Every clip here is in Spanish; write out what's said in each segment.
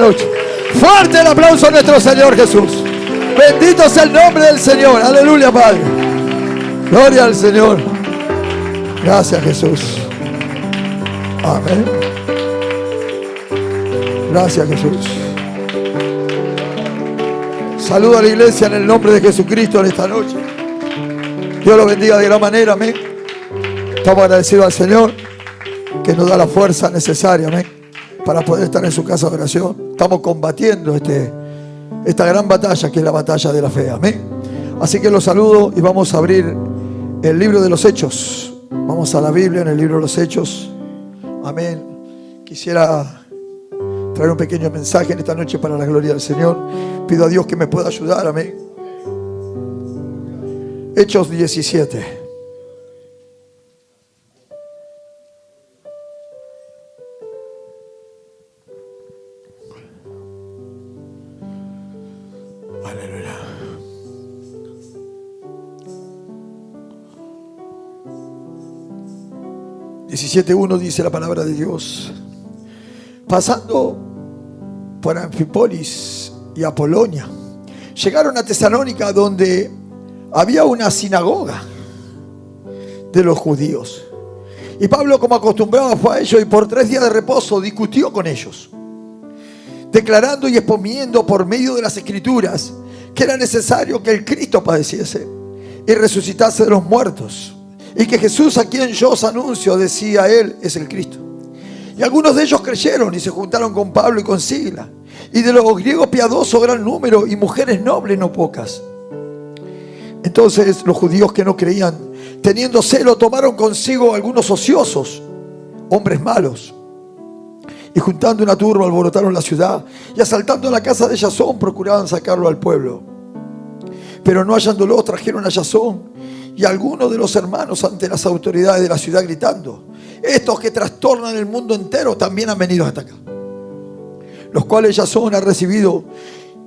noche. Fuerte el aplauso a nuestro Señor Jesús. Bendito sea el nombre del Señor. Aleluya, Padre. Gloria al Señor. Gracias, Jesús. Amén. Gracias, Jesús. Saludo a la iglesia en el nombre de Jesucristo en esta noche. Dios lo bendiga de gran manera, amén. Estamos agradecidos al Señor que nos da la fuerza necesaria, amén, para poder estar en su casa de oración. Estamos combatiendo esta gran batalla que es la batalla de la fe, amén. Así que los saludo y vamos a abrir el libro de los Hechos. Vamos a la Biblia en el libro de los Hechos, amén. Quisiera traer un pequeño mensaje en esta noche para la gloria del Señor. Pido a Dios que me pueda ayudar, amén. Hechos 17. Aleluya. (17:1) dice la palabra de Dios: pasando por Anfípolis y Apolonia, llegaron a Tesalónica, donde había una sinagoga de los judíos. Y Pablo, como acostumbraba, fue a ellos y por 3 días de reposo discutió con ellos, declarando y exponiendo por medio de las Escrituras que era necesario que el Cristo padeciese y resucitase de los muertos, y que Jesús, a quien yo os anuncio, decía él, es el Cristo. Y algunos de ellos creyeron y se juntaron con Pablo y con Sila, y de los griegos piadosos gran número, y mujeres nobles no pocas. Entonces los judíos que no creían, teniendo celo, tomaron consigo algunos ociosos, hombres malos, y juntando una turba alborotaron la ciudad, y asaltando la casa de Jasón procuraban sacarlo al pueblo. Pero no hallándolo, trajeron a Jasón y a algunos de los hermanos ante las autoridades de la ciudad, gritando: estos que trastornan el mundo entero también han venido hasta acá. Los cuales Jasón ha recibido,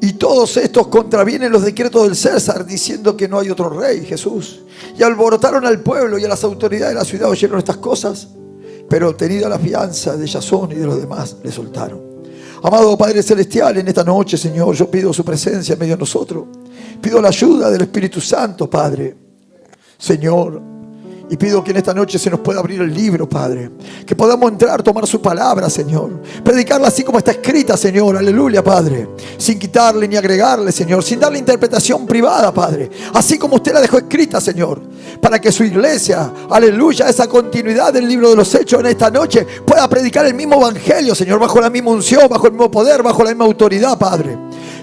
y todos estos contravienen los decretos del César, diciendo que no hay otro rey, Jesús. Y alborotaron al pueblo, y a las autoridades de la ciudad oyeron estas cosas, pero obtenida la fianza de Jasón y de los demás, le soltaron. Amado Padre Celestial, en esta noche, Señor, yo pido su presencia en medio de nosotros. Pido la ayuda del Espíritu Santo, Padre, Señor. Y pido que en esta noche se nos pueda abrir el libro, Padre. Que podamos entrar, tomar su palabra, Señor. Predicarla así como está escrita, Señor. Aleluya, Padre. Sin quitarle ni agregarle, Señor. Sin darle interpretación privada, Padre. Así como usted la dejó escrita, Señor. Para que su iglesia, aleluya, esa continuidad del libro de los Hechos en esta noche, pueda predicar el mismo evangelio, Señor. Bajo la misma unción, bajo el mismo poder, bajo la misma autoridad, Padre.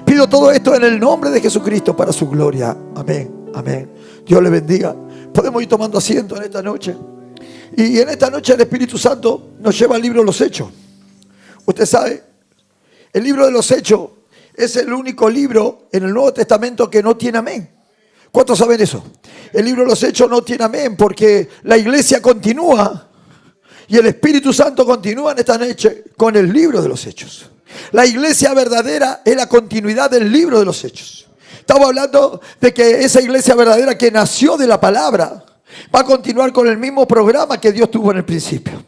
Pido todo esto en el nombre de Jesucristo para su gloria. Amén, amén. Dios le bendiga. Podemos ir tomando asiento en esta noche. Y en esta noche el Espíritu Santo nos lleva al libro de los Hechos. Usted sabe, el libro de los Hechos es el único libro en el Nuevo Testamento que no tiene amén. ¿Cuántos saben eso? El libro de los Hechos no tiene amén porque la iglesia continúa y el Espíritu Santo continúa en esta noche con el libro de los Hechos. La iglesia verdadera es la continuidad del libro de los Hechos. Estamos hablando de que esa iglesia verdadera que nació de la palabra va a continuar con el mismo programa que Dios tuvo en el principio.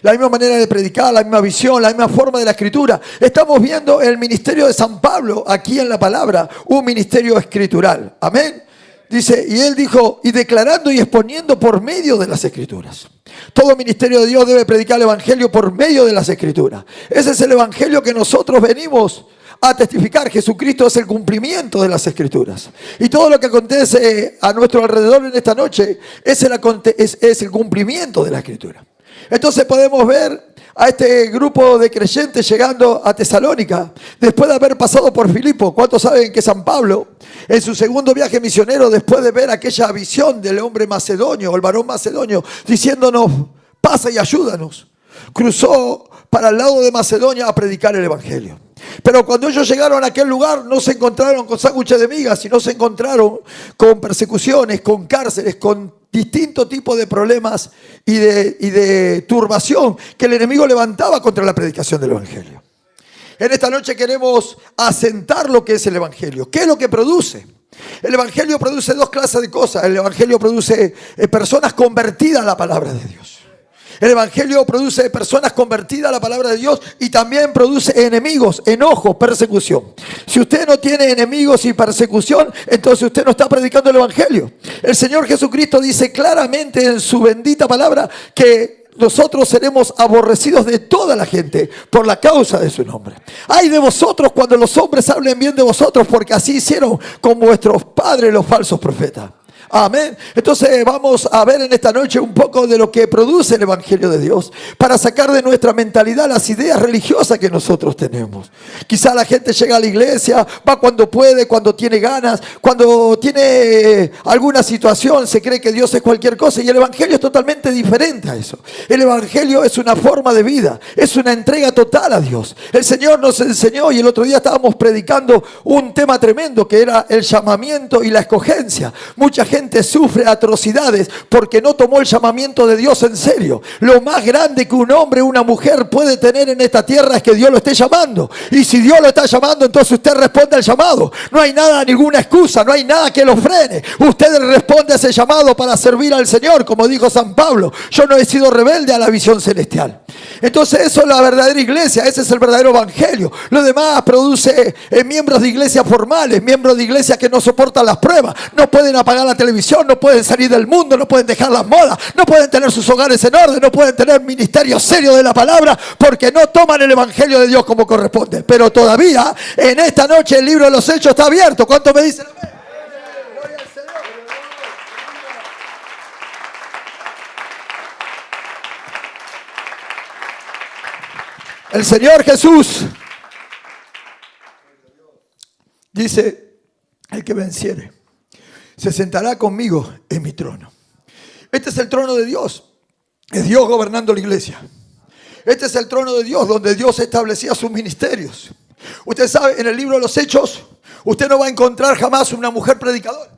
La misma manera de predicar, la misma visión, la misma forma de la escritura. Estamos viendo el ministerio de San Pablo aquí en la palabra, un ministerio escritural. Amén. Dice, y él dijo, y declarando y exponiendo por medio de las escrituras. Todo ministerio de Dios debe predicar el evangelio por medio de las escrituras. Ese es el evangelio que nosotros venimos a testificar. Jesucristo es el cumplimiento de las escrituras. Y todo lo que acontece a nuestro alrededor en esta noche es el cumplimiento de la escritura. Entonces podemos ver a este grupo de creyentes llegando a Tesalónica después de haber pasado por Filipo. ¿Cuántos saben que San Pablo, en su segundo viaje misionero, después de ver aquella visión del hombre macedonio, o el varón macedonio, diciéndonos, pasa y ayúdanos, cruzó para el lado de Macedonia a predicar el evangelio? Pero cuando ellos llegaron a aquel lugar no se encontraron con sándwiches de migas, sino se encontraron con persecuciones, con cárceles, con distintos tipos de problemas y de turbación que el enemigo levantaba contra la predicación del evangelio. En esta noche queremos asentar lo que es el evangelio. ¿Qué es lo que produce? El evangelio produce 2 clases de cosas. El evangelio produce personas convertidas a la palabra de Dios. El evangelio produce personas convertidas a la palabra de Dios y también produce enemigos, enojo, persecución. Si usted no tiene enemigos y persecución, entonces usted no está predicando el evangelio. El Señor Jesucristo dice claramente en su bendita palabra que nosotros seremos aborrecidos de toda la gente por la causa de su nombre. Ay de vosotros cuando los hombres hablen bien de vosotros, porque así hicieron con vuestros padres los falsos profetas. Amén. Entonces vamos a ver en esta noche un poco de lo que produce el evangelio de Dios para sacar de nuestra mentalidad las ideas religiosas que nosotros tenemos. Quizá la gente llega a la iglesia, va cuando puede, cuando tiene ganas, cuando tiene alguna situación, se cree que Dios es cualquier cosa, y el evangelio es totalmente diferente a eso. El evangelio es una forma de vida, es una entrega total a Dios. El Señor nos enseñó, y el otro día estábamos predicando un tema tremendo que era el llamamiento y la escogencia. Mucha gente sufre atrocidades porque no tomó el llamamiento de Dios en serio. Lo más grande que un hombre o una mujer puede tener en esta tierra es que Dios lo esté llamando. Y si Dios lo está llamando, entonces usted responde al llamado. No hay nada, ninguna excusa, no hay nada que lo frene. Usted responde a ese llamado para servir al Señor, como dijo San Pablo. Yo no he sido rebelde a la visión celestial. Entonces eso es la verdadera iglesia, ese es el verdadero evangelio. Lo demás produce miembros de iglesias formales, miembros de iglesias que no soportan las pruebas, no pueden apagar la televisión, no pueden salir del mundo, no pueden dejar las modas, no pueden tener sus hogares en orden, no pueden tener ministerios serios de la palabra, porque no toman el evangelio de Dios como corresponde. Pero todavía en esta noche el libro de los Hechos está abierto. ¿Cuántos me dicen amén? Gloria al Señor. El Señor Jesús dice: el que venciere se sentará conmigo en mi trono. Este es el trono de Dios. Es Dios gobernando la iglesia. Este es el trono de Dios, donde Dios establecía sus ministerios. Usted sabe, en el libro de los Hechos, usted no va a encontrar jamás una mujer predicadora.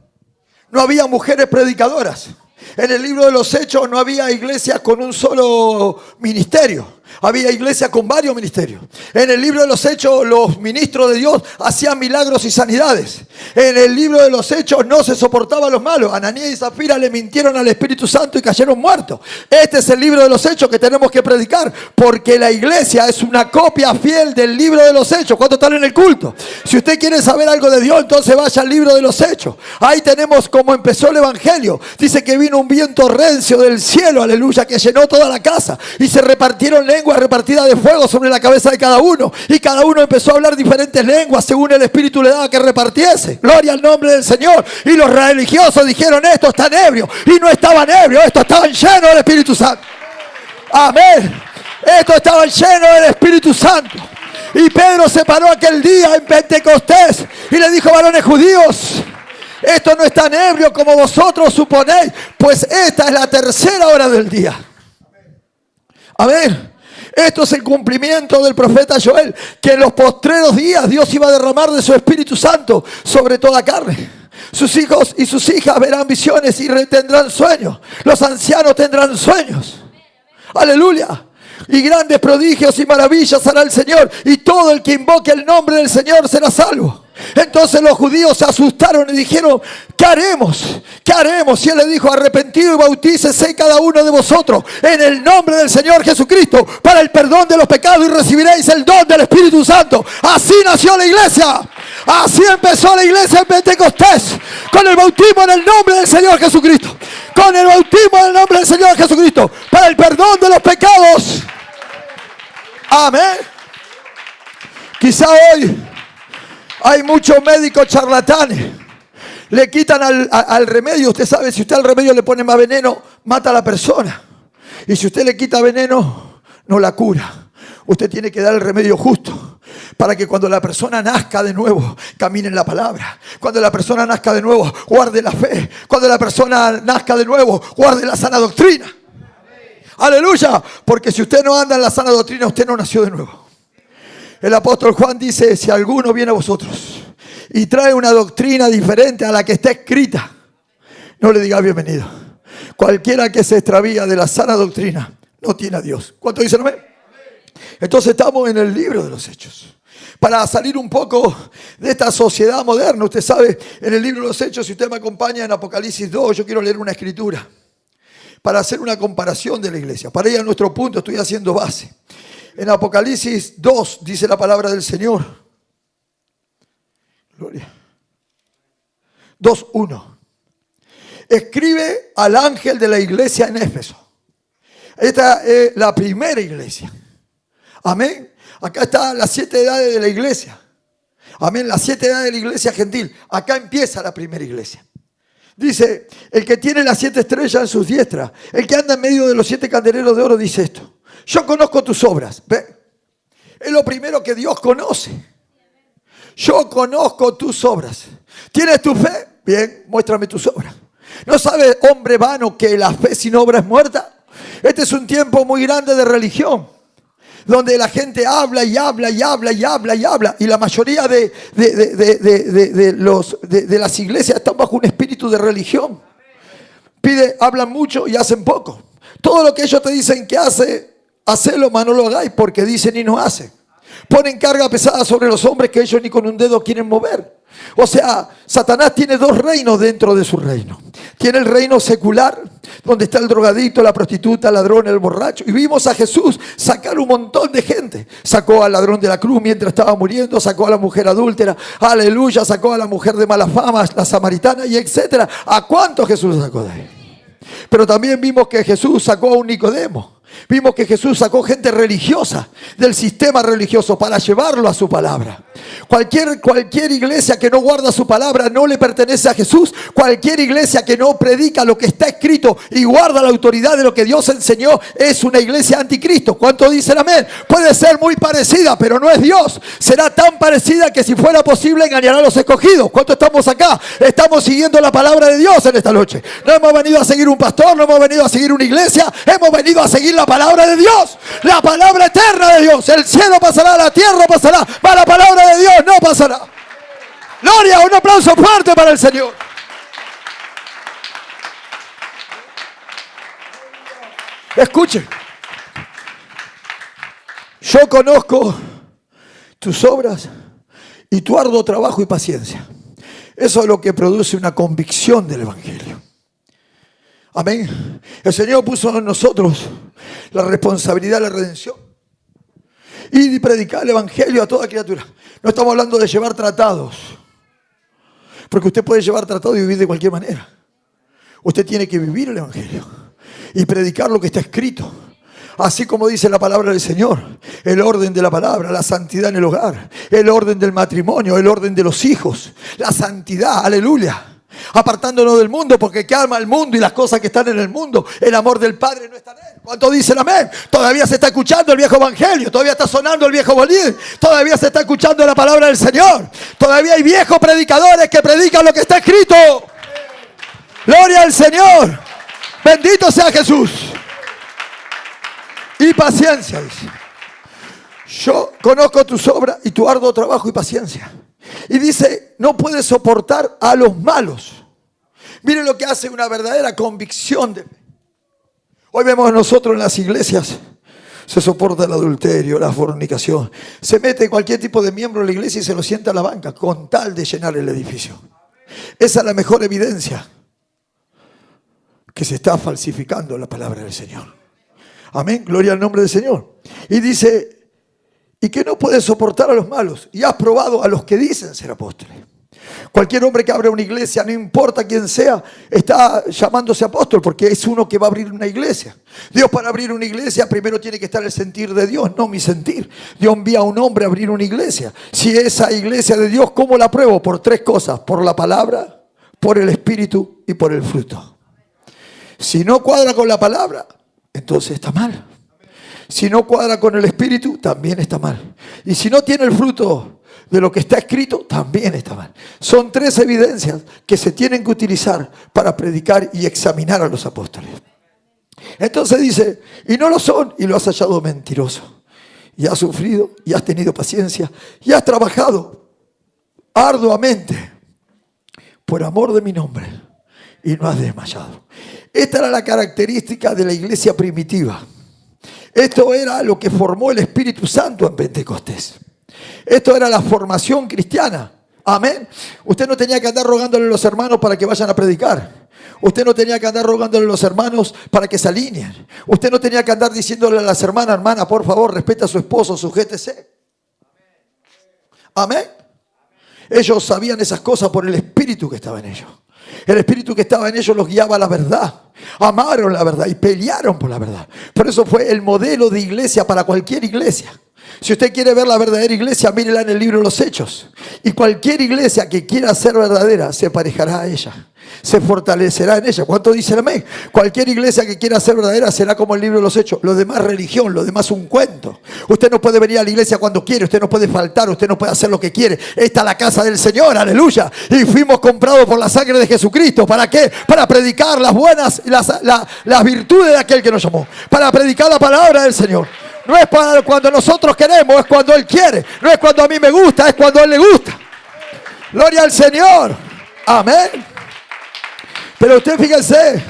No había mujeres predicadoras. En el libro de los Hechos no había iglesias con un solo ministerio. Había iglesias con varios ministerios. En el libro de los Hechos los ministros de Dios hacían milagros y sanidades. En el libro de los Hechos no se soportaban los malos. Ananías y Zafira le mintieron al Espíritu Santo y cayeron muertos. Este es el libro de los Hechos que tenemos que predicar, porque la iglesia es una copia fiel del libro de los Hechos. ¿Cuántos están en el culto? Si usted quiere saber algo de Dios, entonces vaya al libro de los Hechos. Ahí tenemos cómo empezó el evangelio. Dice que vino un viento rencio del cielo, aleluya, que llenó toda la casa y se repartieron lenguas repartidas de fuego sobre la cabeza de cada uno, y cada uno empezó a hablar diferentes lenguas según el Espíritu le daba que repartiese. Gloria al nombre del Señor. Y los religiosos dijeron: estos están ebrios. Y no estaban ebrios, estos estaban llenos del Espíritu Santo. Amén. Estos estaban llenos del Espíritu Santo. Y Pedro se paró aquel día en Pentecostés y le dijo: varones judíos, estos no están ebrios como vosotros suponéis, pues esta es la tercera hora del día. Amén. Esto es el cumplimiento del profeta Joel, que en los postreros días Dios iba a derramar de su Espíritu Santo sobre toda carne. Sus hijos y sus hijas verán visiones y tendrán sueños. Los ancianos tendrán sueños. Aleluya. Y grandes prodigios y maravillas hará el Señor, y todo el que invoque el nombre del Señor será salvo. Entonces los judíos se asustaron y dijeron: ¿qué haremos? ¿Qué haremos? Y él le dijo: arrepentido y bautícese cada uno de vosotros en el nombre del Señor Jesucristo para el perdón de los pecados, y recibiréis el don del Espíritu Santo. Así nació la iglesia. Así empezó la iglesia en Pentecostés, con el bautismo en el nombre del Señor Jesucristo. Con el bautismo en el nombre del Señor Jesucristo para el perdón de los pecados. Amén. Quizá hoy hay muchos médicos charlatanes. Le quitan al remedio. Usted sabe, si usted al remedio le pone más veneno, mata a la persona. Y si usted le quita veneno, no la cura. Usted tiene que dar el remedio justo, para que cuando la persona nazca de nuevo, camine en la palabra. Cuando la persona nazca de nuevo, guarde la fe. Cuando la persona nazca de nuevo, guarde la sana doctrina. Aleluya. Porque si usted no anda en la sana doctrina, usted no nació de nuevo. El apóstol Juan dice: si alguno viene a vosotros y trae una doctrina diferente a la que está escrita, no le diga bienvenido. Cualquiera que se extravía de la sana doctrina no tiene a Dios. ¿Cuánto dicen amén? Entonces estamos en el libro de los Hechos. Para salir un poco de esta sociedad moderna, usted sabe, en el libro de los Hechos, si usted me acompaña en Apocalipsis 2, yo quiero leer una escritura para hacer una comparación de la iglesia. Para ir a nuestro punto estoy haciendo base. En Apocalipsis 2 dice la palabra del Señor. Gloria. 2:1. Escribe al ángel de la iglesia en Éfeso. Esta es la primera iglesia. Amén. Acá están las 7 edades de la iglesia. Amén. Las 7 edades de la iglesia gentil. Acá empieza la primera iglesia. Dice, el que tiene las 7 estrellas en sus diestras, el que anda en medio de los 7 candeleros de oro, dice esto. Yo conozco tus obras. ¿Ve? Es lo primero que Dios conoce. Yo conozco tus obras. ¿Tienes tu fe? Bien, muéstrame tus obras. ¿No sabe, hombre vano, que la fe sin obra es muerta? Este es un tiempo muy grande de religión, donde la gente habla y habla y habla y habla y habla. Y la mayoría de las iglesias están bajo un espíritu de religión. Hablan mucho y hacen poco. Todo lo que ellos te dicen que hacelo, mas no lo hagáis, porque dicen y no hacen. Ponen carga pesada sobre los hombres que ellos ni con un dedo quieren mover. O sea, Satanás tiene 2 reinos dentro de su reino. Tiene el reino secular, donde está el drogadicto, la prostituta, el ladrón, el borracho. Y vimos a Jesús sacar un montón de gente. Sacó al ladrón de la cruz mientras estaba muriendo, sacó a la mujer adúltera, aleluya, sacó a la mujer de mala fama, la samaritana y etcétera. ¿A cuántos Jesús sacó de ahí? Pero también vimos que Jesús sacó a un Nicodemo. Vimos que Jesús sacó gente religiosa del sistema religioso para llevarlo a su palabra. Cualquier iglesia que no guarda su palabra no le pertenece a Jesús. Cualquier iglesia que no predica lo que está escrito y guarda la autoridad de lo que Dios enseñó es una iglesia anticristo. ¿Cuántos dicen amén? Puede ser muy parecida, pero no es Dios. Será tan parecida que si fuera posible engañará a los escogidos. ¿Cuántos estamos acá? Estamos siguiendo la palabra de Dios en esta noche. No hemos venido a seguir un pastor, no hemos venido a seguir una iglesia, hemos venido a seguir la palabra de Dios, la palabra eterna de Dios. El cielo pasará, la tierra pasará, pero la palabra de Dios no pasará. Gloria, un aplauso fuerte para el Señor. Escuchen, yo conozco tus obras y tu arduo trabajo y paciencia. Eso es lo que produce una convicción del Evangelio. Amén. El Señor puso en nosotros la responsabilidad de la redención y de predicar el Evangelio a toda criatura. No estamos hablando de llevar tratados, porque usted puede llevar tratados y vivir de cualquier manera. Usted tiene que vivir el Evangelio y predicar lo que está escrito. Así como dice la palabra del Señor, el orden de la palabra, la santidad en el hogar, el orden del matrimonio, el orden de los hijos, la santidad, aleluya. Apartándonos del mundo, porque que ama el mundo y las cosas que están en el mundo, el amor del Padre no está en él. ¿Cuántos dicen amén? Todavía se está escuchando el viejo evangelio, todavía está sonando el viejo bolín, todavía se está escuchando la palabra del Señor, todavía hay viejos predicadores que predican lo que está escrito. Gloria al Señor, bendito sea Jesús. Y paciencia, dice. Yo conozco tus obras y tu arduo trabajo y paciencia. Y dice, no puedes soportar a los malos. Miren lo que hace una verdadera convicción de fe. Hoy vemos nosotros en las iglesias, se soporta el adulterio, la fornicación. Se mete cualquier tipo de miembro en la iglesia y se lo sienta a la banca con tal de llenar el edificio. Esa es la mejor evidencia que se está falsificando la palabra del Señor. Amén, gloria al nombre del Señor. Y dice, y que no puedes soportar a los malos, y has probado a los que dicen ser apóstoles. Cualquier hombre que abra una iglesia, no importa quién sea, está llamándose apóstol, porque es uno que va a abrir una iglesia. Dios, para abrir una iglesia primero tiene que estar el sentir de Dios, no mi sentir. Dios envía a un hombre a abrir una iglesia. Si esa iglesia de Dios, ¿cómo la pruebo? Por 3 cosas: por la palabra, por el espíritu y por el fruto. Si no cuadra con la palabra, entonces está mal. Si no cuadra con el espíritu, también está mal. Y si no tiene el fruto de lo que está escrito, también está mal. Son 3 evidencias que se tienen que utilizar para predicar y examinar a los apóstoles. Entonces dice, y no lo son, y lo has hallado mentiroso. Y has sufrido, y has tenido paciencia, y has trabajado arduamente por amor de mi nombre, y no has desmayado. Esta era la característica de la iglesia primitiva. Esto era lo que formó el Espíritu Santo en Pentecostés. Esto era la formación cristiana. Amén. Usted no tenía que andar rogándole a los hermanos para que vayan a predicar. Usted no tenía que andar rogándole a los hermanos para que se alineen. Usted no tenía que andar diciéndole a las hermanas, hermana, por favor, respeta a su esposo, sujétese. Amén. Ellos sabían esas cosas por el espíritu que estaba en ellos. El espíritu que estaba en ellos los guiaba a la verdad. Amaron la verdad y pelearon por la verdad. Por eso fue el modelo de iglesia para cualquier iglesia. Si usted quiere ver la verdadera iglesia, mírela en el libro de los Hechos. Y cualquier iglesia que quiera ser verdadera se parejará a ella. Se fortalecerá en ella. ¿Cuánto dicen amén? Cualquier iglesia que quiera ser verdadera será como el libro de los Hechos. Lo demás religión, lo demás un cuento. Usted no puede venir a la iglesia cuando quiere, usted no puede faltar, usted no puede hacer lo que quiere. Esta es la casa del Señor, aleluya. Y fuimos comprados por la sangre de Jesucristo. ¿Para qué? Para predicar las buenas, las virtudes de aquel que nos llamó. Para predicar la palabra del Señor. No es para cuando nosotros queremos, es cuando Él quiere. No es cuando a mí me gusta, es cuando a Él le gusta. Gloria al Señor. Amén. Pero usted fíjense,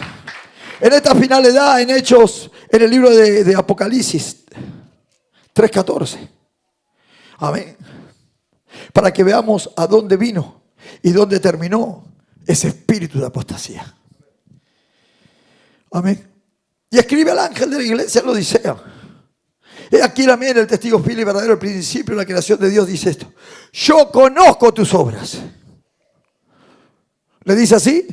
en esta finalidad, en Hechos, en el libro de Apocalipsis 3:14. Amén. Para que veamos a dónde vino y dónde terminó ese espíritu de apostasía. Amén. Y escribe al ángel de la iglesia en la Odisea. He aquí amén, el testigo fiel y verdadero, el principio de la creación de Dios dice esto. Yo conozco tus obras. ¿Le dice así?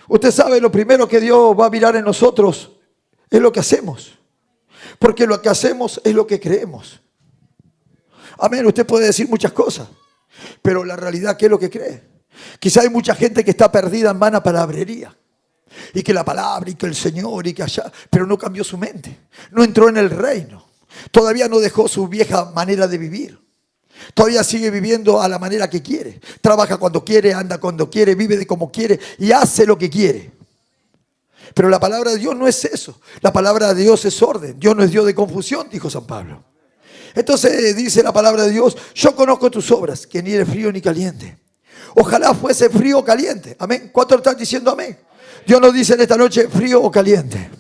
Usted sabe, lo primero que Dios va a mirar en nosotros es lo que hacemos. Porque lo que hacemos es lo que creemos. Amén, usted puede decir muchas cosas, pero la realidad, ¿qué es lo que cree? Quizá hay mucha gente que está perdida en vana palabrería. Y que la palabra, y que el Señor, y que allá, pero no cambió su mente. No entró en el reino. Todavía no dejó su vieja manera de vivir. Todavía sigue viviendo a la manera que quiere. Trabaja cuando quiere, anda cuando quiere, vive de como quiere y hace lo que quiere. Pero la palabra de Dios no es eso. La palabra de Dios es orden. Dios no es Dios de confusión, dijo San Pablo. Entonces dice la palabra de Dios, yo conozco tus obras, que ni eres frío ni caliente. Ojalá fuese frío o caliente. Amén. ¿Cuántos están diciendo amén? Dios nos dice en esta noche frío o caliente.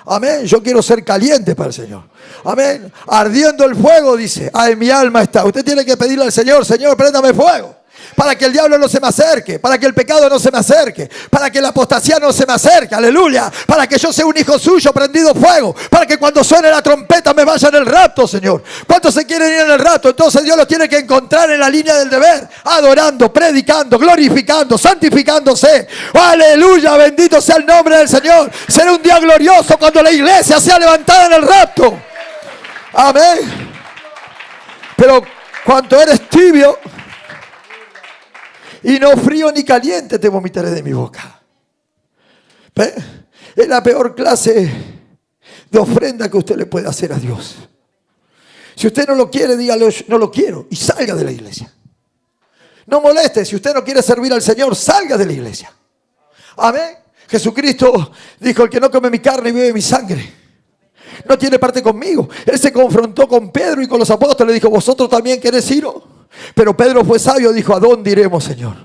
Amén. Yo quiero ser caliente para el Señor. Amén. Ardiendo el fuego, dice. En mi alma está. Usted tiene que pedirle al Señor, Señor, préndame fuego. Para que el diablo no se me acerque. Para que el pecado no se me acerque. Para que la apostasía no se me acerque. Aleluya. Para que yo sea un hijo suyo prendido fuego. Para que cuando suene la trompeta me vaya en el rapto, Señor. ¿Cuántos se quieren ir en el rapto? Entonces Dios los tiene que encontrar en la línea del deber. Adorando, predicando, glorificando, santificándose. Aleluya. Bendito sea el nombre del Señor. Será un día glorioso cuando la iglesia sea levantada en el rapto. Amén. Pero cuando eres tibio y no frío ni caliente, te vomitaré de mi boca. ¿Ve? Es la peor clase de ofrenda que usted le puede hacer a Dios. Si usted no lo quiere, dígale, no lo quiero, y salga de la iglesia. No moleste, si usted no quiere servir al Señor, salga de la iglesia. Amén. Jesucristo dijo, el que no come mi carne y bebe mi sangre no tiene parte conmigo. Él se confrontó con Pedro y con los apóstoles. Le dijo, ¿vosotros también queréis iros? Pero Pedro fue sabio, dijo, ¿a dónde iremos, Señor?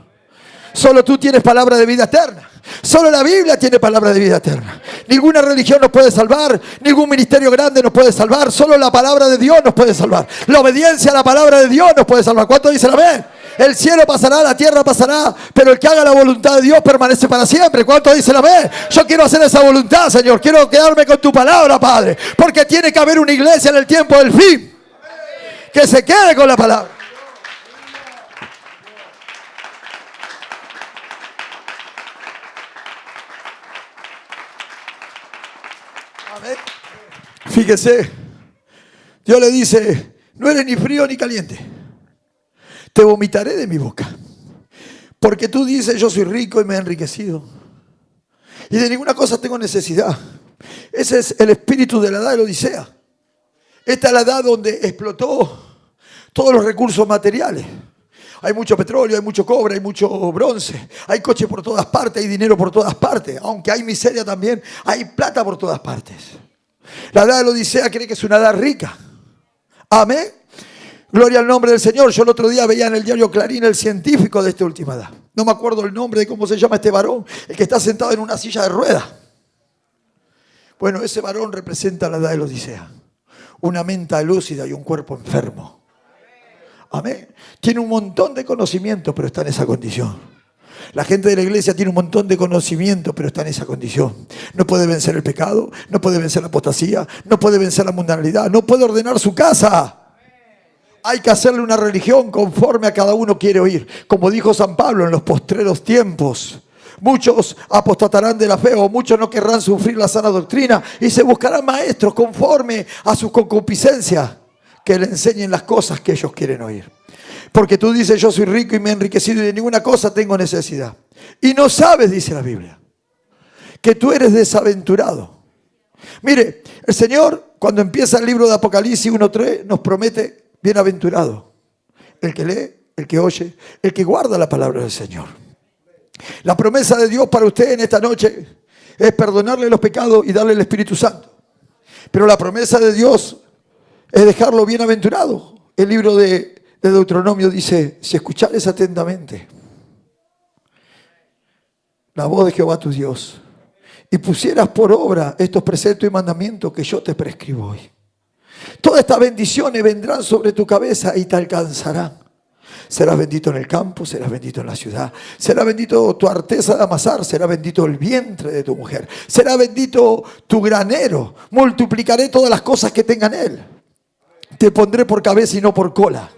Solo tú tienes palabra de vida eterna. Solo la Biblia tiene palabra de vida eterna. Ninguna religión nos puede salvar. Ningún ministerio grande nos puede salvar. Solo la palabra de Dios nos puede salvar. La obediencia a la palabra de Dios nos puede salvar. ¿Cuántos dicen amén? El cielo pasará, la tierra pasará, pero el que haga la voluntad de Dios permanece para siempre. ¿Cuántos dicen amén? Yo quiero hacer esa voluntad, Señor. Quiero quedarme con tu palabra, Padre. Porque tiene que haber una iglesia en el tiempo del fin que se quede con la palabra. Amén. Fíjese, Dios le dice, no eres ni frío ni caliente. Te vomitaré de mi boca. Porque tú dices, yo soy rico y me he enriquecido. Y de ninguna cosa tengo necesidad. Ese es el espíritu de la edad de la Odisea. Esta es la edad donde explotó todos los recursos materiales. Hay mucho petróleo, hay mucho cobre, hay mucho bronce. Hay coches por todas partes, hay dinero por todas partes. Aunque hay miseria también, hay plata por todas partes. La edad de la Odisea cree que es una edad rica. Amén. Gloria al nombre del Señor. Yo el otro día veía en el diario Clarín el científico de esta última edad. No me acuerdo el nombre de cómo se llama este varón, el que está sentado en una silla de ruedas. Bueno, ese varón representa la edad de la Odisea. Una mente lúcida y un cuerpo enfermo. Amén. Tiene un montón de conocimiento, pero está en esa condición. La gente de la iglesia tiene un montón de conocimiento, pero está en esa condición. No puede vencer el pecado, no puede vencer la apostasía, no puede vencer la mundanalidad, no puede ordenar su casa. Hay que hacerle una religión conforme a cada uno quiere oír. Como dijo San Pablo, en los postreros tiempos, muchos apostatarán de la fe, o muchos no querrán sufrir la sana doctrina, y se buscarán maestros conforme a su concupiscencia, que le enseñen las cosas que ellos quieren oír. Porque tú dices, yo soy rico y me he enriquecido y de ninguna cosa tengo necesidad. Y no sabes, dice la Biblia, que tú eres desaventurado. Mire, el Señor, cuando empieza el libro de Apocalipsis 1:3, nos promete: bienaventurado el que lee, el que oye, el que guarda la palabra del Señor. La promesa de Dios para usted en esta noche es perdonarle los pecados y darle el Espíritu Santo. Pero la promesa de Dios es dejarlo bienaventurado. El libro de Deuteronomio dice: si escuchares atentamente la voz de Jehová tu Dios y pusieras por obra estos preceptos y mandamientos que yo te prescribo hoy, todas estas bendiciones vendrán sobre tu cabeza y te alcanzarán. Serás bendito en el campo, serás bendito en la ciudad, será bendito tu arteza de amasar, será bendito el vientre de tu mujer, será bendito tu granero, multiplicaré todas las cosas que tengan él. Te pondré por cabeza y no por cola.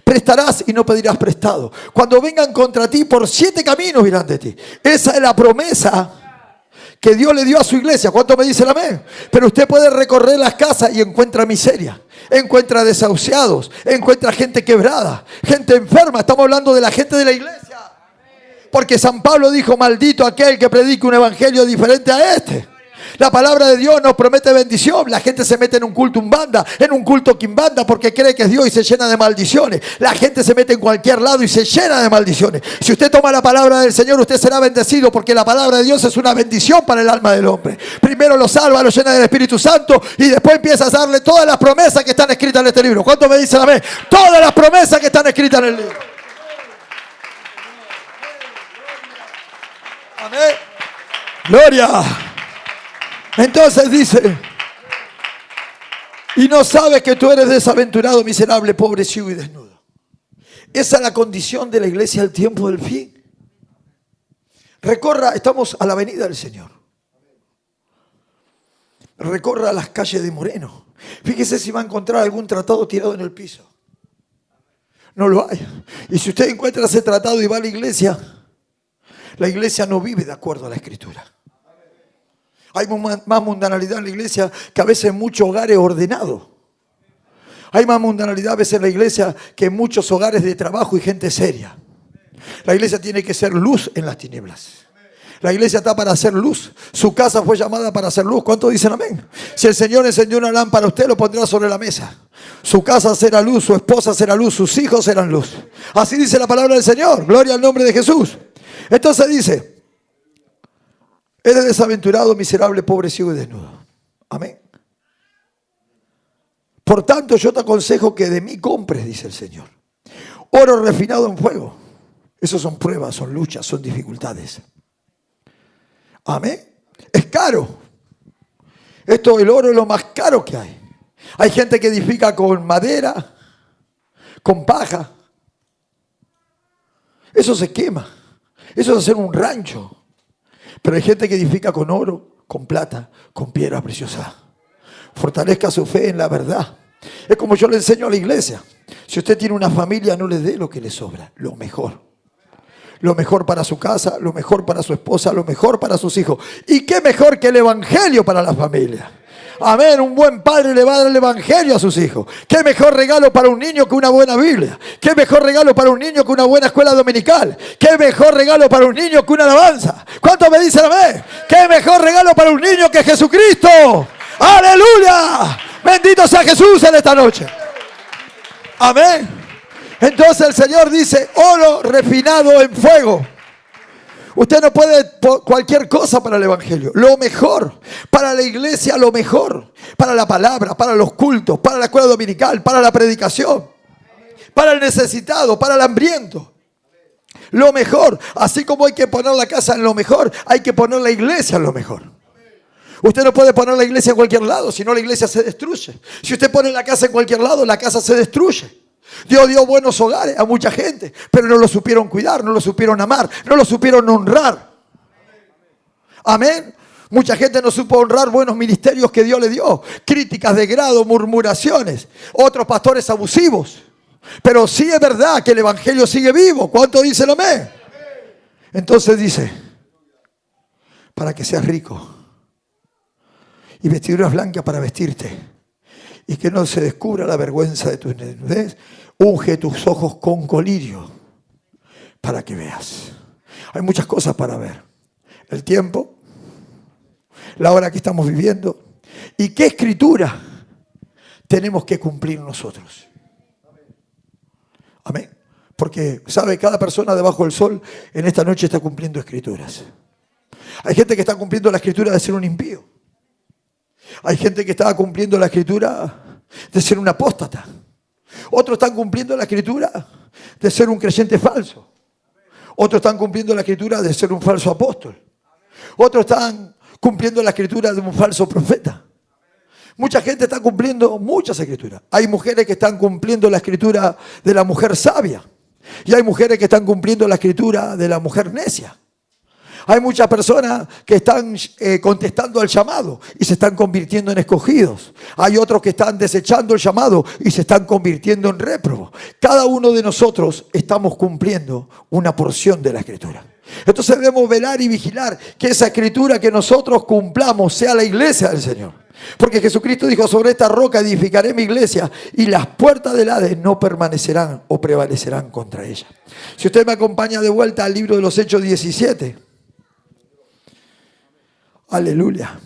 Prestarás y no pedirás prestado. Cuando vengan contra ti, por 7 caminos irán de ti. Esa es la promesa que Dios le dio a su iglesia. ¿Cuánto me dice el amén? Pero usted puede recorrer las casas y encuentra miseria, encuentra desahuciados, encuentra gente quebrada, gente enferma. Estamos hablando de la gente de la iglesia. Porque San Pablo dijo: maldito aquel que predique un evangelio diferente a este. La palabra de Dios nos promete bendición. La gente se mete en un culto umbanda, en un culto quimbanda, porque cree que es Dios y se llena de maldiciones. La gente se mete en cualquier lado y se llena de maldiciones. Si usted toma la palabra del Señor, usted será bendecido, porque la palabra de Dios es una bendición para el alma del hombre. Primero lo salva, lo llena del Espíritu Santo, y después empieza a darle todas las promesas que están escritas en este libro. ¿Cuánto me dicen amén? Todas las promesas que están escritas en el libro. Amén. Gloria. Entonces dice: y no sabes que tú eres desaventurado, miserable, pobre, ciego y desnudo. Esa es la condición de la iglesia al tiempo del fin. Recorra, estamos a la venida del Señor. Recorra las calles de Moreno. Fíjese si va a encontrar algún tratado tirado en el piso. No lo hay. Y si usted encuentra ese tratado y va a la iglesia no vive de acuerdo a la Escritura. Hay más mundanalidad en la iglesia que a veces en muchos hogares ordenados. Hay más mundanalidad a veces en la iglesia que en muchos hogares de trabajo y gente seria. La iglesia tiene que ser luz en las tinieblas. La iglesia está para hacer luz. Su casa fue llamada para hacer luz. ¿Cuántos dicen amén? Si el Señor encendió una lámpara, usted lo pondrá sobre la mesa. Su casa será luz, su esposa será luz, sus hijos serán luz. Así dice la palabra del Señor. Gloria al nombre de Jesús. Entonces dice: eres desaventurado, miserable, pobre, ciego y desnudo. Amén. Por tanto, yo te aconsejo que de mí compres, dice el Señor, oro refinado en fuego. Eso son pruebas, son luchas, son dificultades. Amén. Es caro. El oro es lo más caro que hay. Hay gente que edifica con madera, con paja. Eso se quema. Eso es hacer un rancho. Pero hay gente que edifica con oro, con plata, con piedra preciosa. Fortalezca su fe en la verdad. Es como yo le enseño a la iglesia. Si usted tiene una familia, no le dé lo que le sobra, lo mejor. Lo mejor para su casa, lo mejor para su esposa, lo mejor para sus hijos. ¿Y qué mejor que el evangelio para la familia? Amén, un buen padre le va a dar el evangelio a sus hijos. ¿Qué mejor regalo para un niño que una buena Biblia? ¿Qué mejor regalo para un niño que una buena escuela dominical? ¿Qué mejor regalo para un niño que una alabanza? ¿Cuántos me dicen amén? ¿Qué mejor regalo para un niño que Jesucristo? ¡Aleluya! Bendito sea Jesús en esta noche. Amén. Entonces el Señor dice: oro refinado en fuego. Usted no puede cualquier cosa para el evangelio. Lo mejor para la iglesia, lo mejor para la palabra, para los cultos, para la escuela dominical, para la predicación, para el necesitado, para el hambriento. Lo mejor. Así como hay que poner la casa en lo mejor, hay que poner la iglesia en lo mejor. Usted no puede poner la iglesia en cualquier lado, si no la iglesia se destruye. Si usted pone la casa en cualquier lado, la casa se destruye. Dios dio buenos hogares a mucha gente, pero no lo supieron cuidar, no lo supieron amar, no lo supieron honrar. Amén. Mucha gente no supo honrar buenos ministerios que Dios le dio. Críticas de grado, murmuraciones, otros pastores abusivos. Pero sí es verdad que el evangelio sigue vivo. ¿Cuánto dicen amén? Entonces dice, para que seas rico y vestiduras blancas para vestirte y que no se descubra la vergüenza de tu desnudez, unge tus ojos con colirio para que veas. Hay muchas cosas para ver. El tiempo, la hora que estamos viviendo y qué escritura tenemos que cumplir nosotros. Amén. Porque, ¿sabe? Cada persona debajo del sol en esta noche está cumpliendo escrituras. Hay gente que está cumpliendo la escritura de ser un impío. Hay gente que está cumpliendo la escritura de ser un apóstata. Otros están cumpliendo la escritura de ser un creyente falso. Otros están cumpliendo la escritura de ser un falso apóstol. Otros están cumpliendo la escritura de un falso profeta. Mucha gente está cumpliendo muchas escrituras. Hay mujeres que están cumpliendo la escritura de la mujer sabia. Y hay mujeres que están cumpliendo la escritura de la mujer necia. Hay muchas personas que están contestando al llamado y se están convirtiendo en escogidos. Hay otros que están desechando el llamado y se están convirtiendo en réprobos. Cada uno de nosotros estamos cumpliendo una porción de la escritura. Entonces debemos velar y vigilar que esa escritura que nosotros cumplamos sea la iglesia del Señor. Porque Jesucristo dijo, sobre esta roca edificaré mi iglesia y las puertas del Hades no permanecerán o prevalecerán contra ella. Si usted me acompaña de vuelta al libro de los Hechos 17. Aleluya.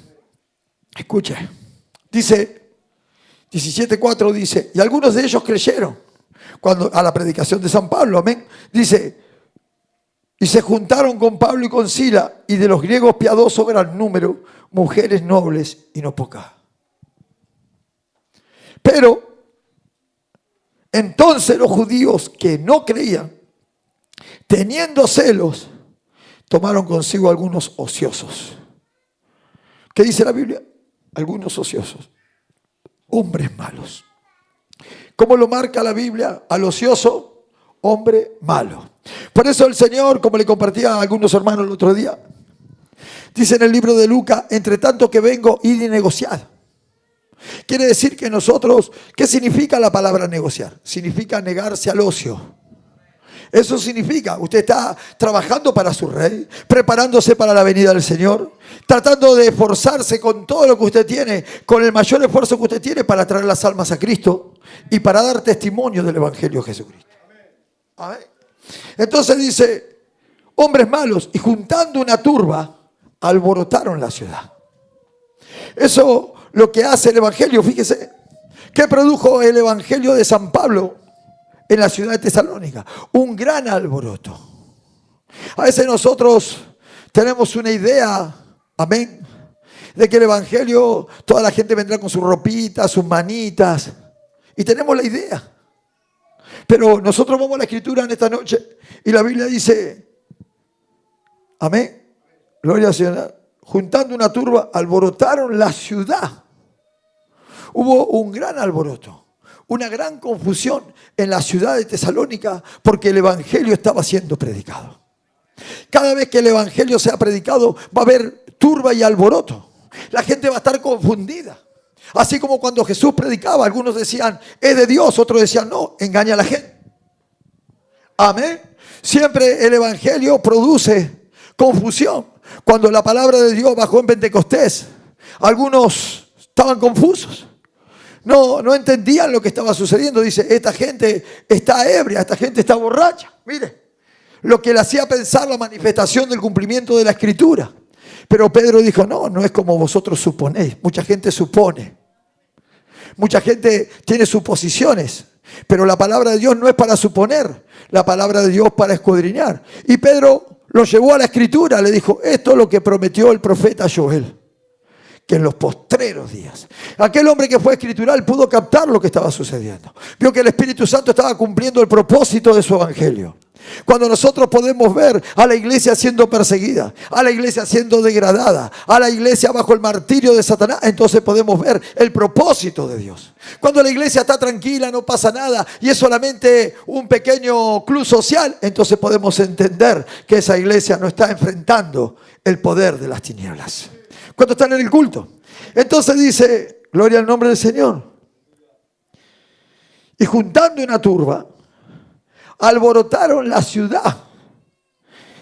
Escuche. Dice, 17:4 dice, y algunos de ellos creyeron cuando a la predicación de San Pablo, amén. Dice, y se juntaron con Pablo y con Sila, y de los griegos piadosos gran número, mujeres nobles y no pocas. Pero entonces los judíos que no creían, teniendo celos, tomaron consigo algunos ociosos. ¿Qué dice la Biblia? Algunos ociosos, hombres malos. ¿Cómo lo marca la Biblia al ocioso? Hombre malo. Por eso el Señor, como le compartía a algunos hermanos el otro día, dice en el libro de Lucas, entre tanto que vengo, id y negociad. Quiere decir que nosotros, ¿qué significa la palabra negociar? Significa negarse al ocio. Eso significa, usted está trabajando para su rey, preparándose para la venida del Señor, tratando de esforzarse con todo lo que usted tiene, con el mayor esfuerzo que usted tiene para traer las almas a Cristo y para dar testimonio del Evangelio de Jesucristo. Amén. Entonces dice, hombres malos, y juntando una turba, alborotaron la ciudad. Eso lo que hace el Evangelio, fíjese, ¿qué produjo el Evangelio de San Pablo en la ciudad de Tesalónica? Un gran alboroto. A veces nosotros tenemos una idea, amén, de que el Evangelio, toda la gente vendrá con sus ropitas, sus manitas, y tenemos la idea. Pero nosotros vamos a la Escritura en esta noche y la Biblia dice, amén, gloria al Señor, juntando una turba, alborotaron la ciudad. Hubo un gran alboroto, una gran confusión en la ciudad de Tesalónica porque el Evangelio estaba siendo predicado. Cada vez que el Evangelio sea predicado va a haber turba y alboroto. La gente va a estar confundida. Así como cuando Jesús predicaba, algunos decían, es de Dios, otros decían, no, engaña a la gente. Amén. Siempre el Evangelio produce confusión. Cuando la palabra de Dios bajó en Pentecostés, algunos estaban confusos. No entendían lo que estaba sucediendo. Dice, esta gente está ebria, esta gente está borracha. Mire, lo que le hacía pensar la manifestación del cumplimiento de la Escritura. Pero Pedro dijo, no es como vosotros suponéis. Mucha gente supone. Mucha gente tiene suposiciones. Pero la palabra de Dios no es para suponer. La palabra de Dios para escudriñar. Y Pedro lo llevó a la Escritura. Le dijo, esto es lo que prometió el profeta Joel. Que en los postreros días. Aquel hombre que fue escritural pudo captar lo que estaba sucediendo. Vio que el Espíritu Santo estaba cumpliendo el propósito de su evangelio. Cuando nosotros podemos ver a la iglesia siendo perseguida, a la iglesia siendo degradada, a la iglesia bajo el martirio de Satanás, entonces podemos ver el propósito de Dios. Cuando la iglesia está tranquila, no pasa nada y es solamente un pequeño club social, entonces podemos entender que esa iglesia no está enfrentando el poder de las tinieblas. Cuando están en el culto, entonces dice, gloria al nombre del Señor. Y juntando una turba, alborotaron la ciudad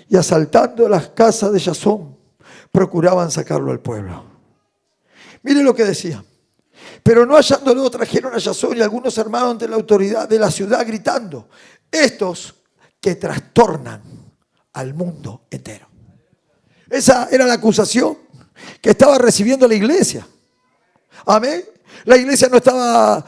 y asaltando las casas de Jasón, procuraban sacarlo al pueblo. Mire lo que decía. Pero no hallándolo, trajeron a Jasón y algunos hermanos ante la autoridad de la ciudad gritando, estos que trastornan al mundo entero. Esa era la acusación que estaba recibiendo la iglesia. Amén. La iglesia no estaba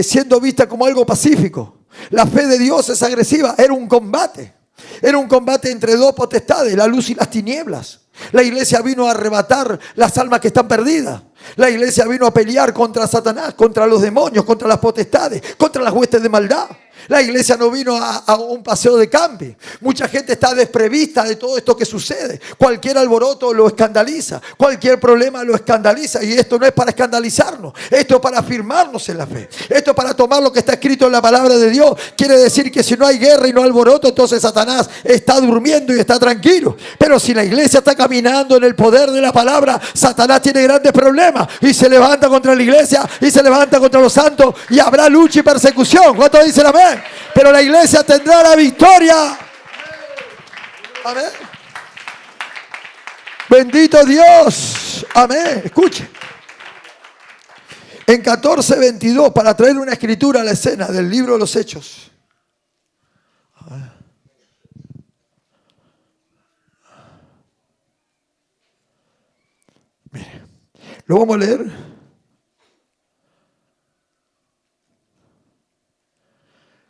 siendo vista como algo pacífico. La fe de Dios es agresiva. Era un combate. Era un combate entre dos potestades, la luz y las tinieblas. La iglesia vino a arrebatar las almas que están perdidas. La iglesia vino a pelear contra Satanás, contra los demonios, contra las potestades, contra las huestes de maldad. La iglesia no vino a un paseo de camping. Mucha gente está desprevista de todo esto que sucede. Cualquier alboroto lo escandaliza. Cualquier problema lo escandaliza. Y esto no es para escandalizarnos. Esto es para afirmarnos en la fe. Esto es para tomar lo que está escrito en la palabra de Dios. Quiere decir que si no hay guerra y no hay alboroto, entonces Satanás está durmiendo y está tranquilo. Pero si la iglesia está caminando en el poder de la palabra, Satanás tiene grandes problemas. Y se levanta contra la iglesia y se levanta contra los santos. Y habrá lucha y persecución. ¿Cuántos dicen amén? Pero la iglesia tendrá la victoria. Amén. Bendito Dios. Amén. Escuche. En 14:22, para traer una escritura a la escena del libro de los Hechos. Mire, lo vamos a leer.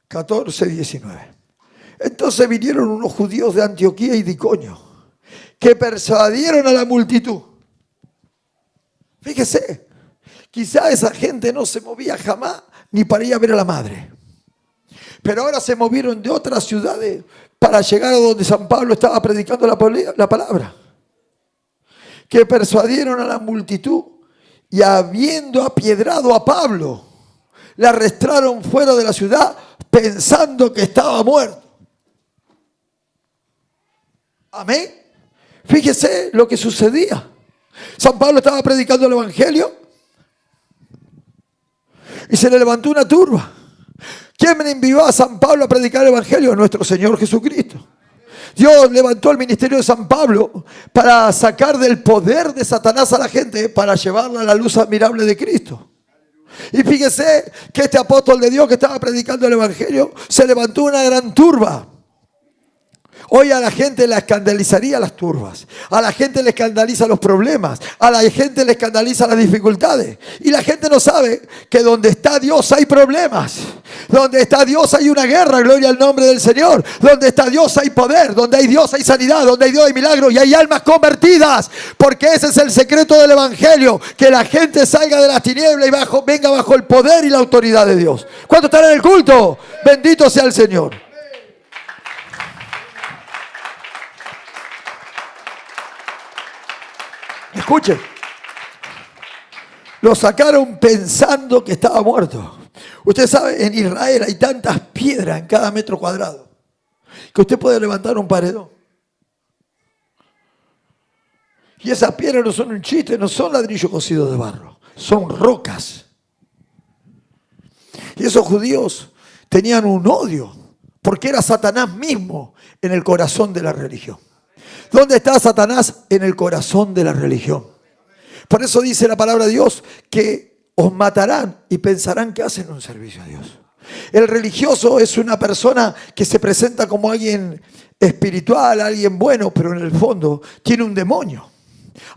14:19. Entonces vinieron unos judíos de Antioquía y de Iconio que persuadieron a la multitud. Fíjese, quizá esa gente no se movía jamás ni para ir a ver a la madre. Pero ahora se movieron de otras ciudades para llegar a donde San Pablo estaba predicando la palabra. Que persuadieron a la multitud y habiendo apiedrado a Pablo, le arrastraron fuera de la ciudad pensando que estaba muerto. Amén. Fíjese lo que sucedía. San Pablo estaba predicando el evangelio y se le levantó una turba. ¿Quién envió a San Pablo a predicar el evangelio? Nuestro Señor Jesucristo. Dios levantó el ministerio de San Pablo para sacar del poder de Satanás a la gente, para llevarla a la luz admirable de Cristo. Y fíjese que este apóstol de Dios que estaba predicando el evangelio, se levantó una gran turba. Hoy a la gente le escandalizaría las turbas, a la gente le escandaliza los problemas, a la gente le escandaliza las dificultades. Y la gente no sabe que donde está Dios hay problemas. Donde está Dios hay una guerra, gloria al nombre del Señor. Donde está Dios hay poder, donde hay Dios hay sanidad, donde hay Dios hay milagros y hay almas convertidas. Porque ese es el secreto del evangelio, que la gente salga de las tinieblas y venga bajo el poder y la autoridad de Dios. ¿Cuántos están en el culto? Bendito sea el Señor. Escuchen, lo sacaron pensando que estaba muerto. Usted sabe, en Israel hay tantas piedras en cada metro cuadrado que usted puede levantar un paredón. Y esas piedras no son un chiste, no son ladrillos cocidos de barro, son rocas. Y esos judíos tenían un odio, porque era Satanás mismo en el corazón de la religión. ¿Dónde está Satanás? En el corazón de la religión. Por eso dice la palabra de Dios que os matarán y pensarán que hacen un servicio a Dios. El religioso es una persona que se presenta como alguien espiritual, alguien bueno, pero en el fondo tiene un demonio.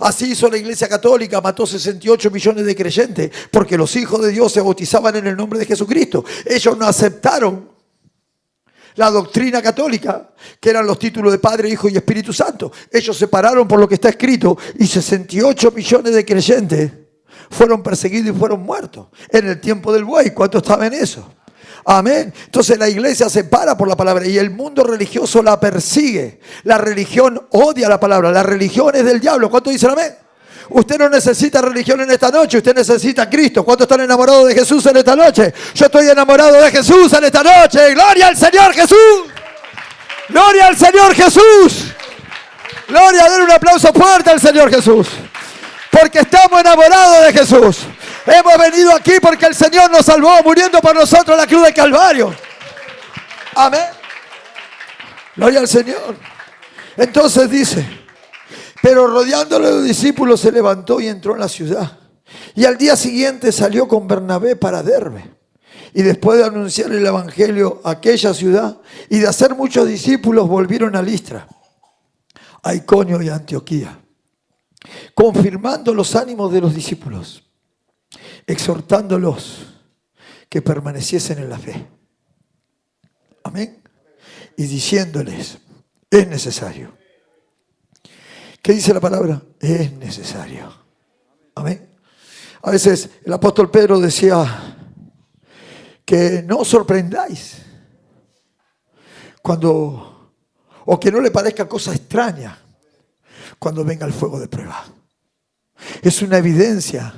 Así hizo la Iglesia Católica, mató 68 millones de creyentes porque los hijos de Dios se bautizaban en el nombre de Jesucristo. Ellos no aceptaron la doctrina católica, que eran los títulos de Padre, Hijo y Espíritu Santo. Ellos se pararon por lo que está escrito y 68 millones de creyentes fueron perseguidos y fueron muertos en el tiempo del buey. ¿Cuántos saben eso? Amén. Entonces la iglesia se para por la palabra y el mundo religioso la persigue. La religión odia la palabra. La religión es del diablo. ¿Cuántos dicen amén? Usted no necesita religión en esta noche, usted necesita a Cristo. ¿Cuántos están enamorados de Jesús en esta noche? Yo estoy enamorado de Jesús en esta noche. ¡Gloria al Señor Jesús! ¡Gloria al Señor Jesús! ¡Gloria! Den un aplauso fuerte al Señor Jesús. Porque estamos enamorados de Jesús. Hemos venido aquí porque el Señor nos salvó muriendo por nosotros en la cruz del Calvario. Amén. Gloria al Señor. Entonces dice: pero rodeándole los discípulos se levantó y entró en la ciudad. Y al día siguiente salió con Bernabé para Derbe. Y después de anunciar el evangelio a aquella ciudad y de hacer muchos discípulos, volvieron a Listra, a Iconio y a Antioquía, confirmando los ánimos de los discípulos, exhortándolos que permaneciesen en la fe. Amén. Y diciéndoles: es necesario. ¿Qué dice la palabra? Es necesario. Amén. A veces el apóstol Pedro decía que no os sorprendáis o que no le parezca cosa extraña cuando venga el fuego de prueba. Es una evidencia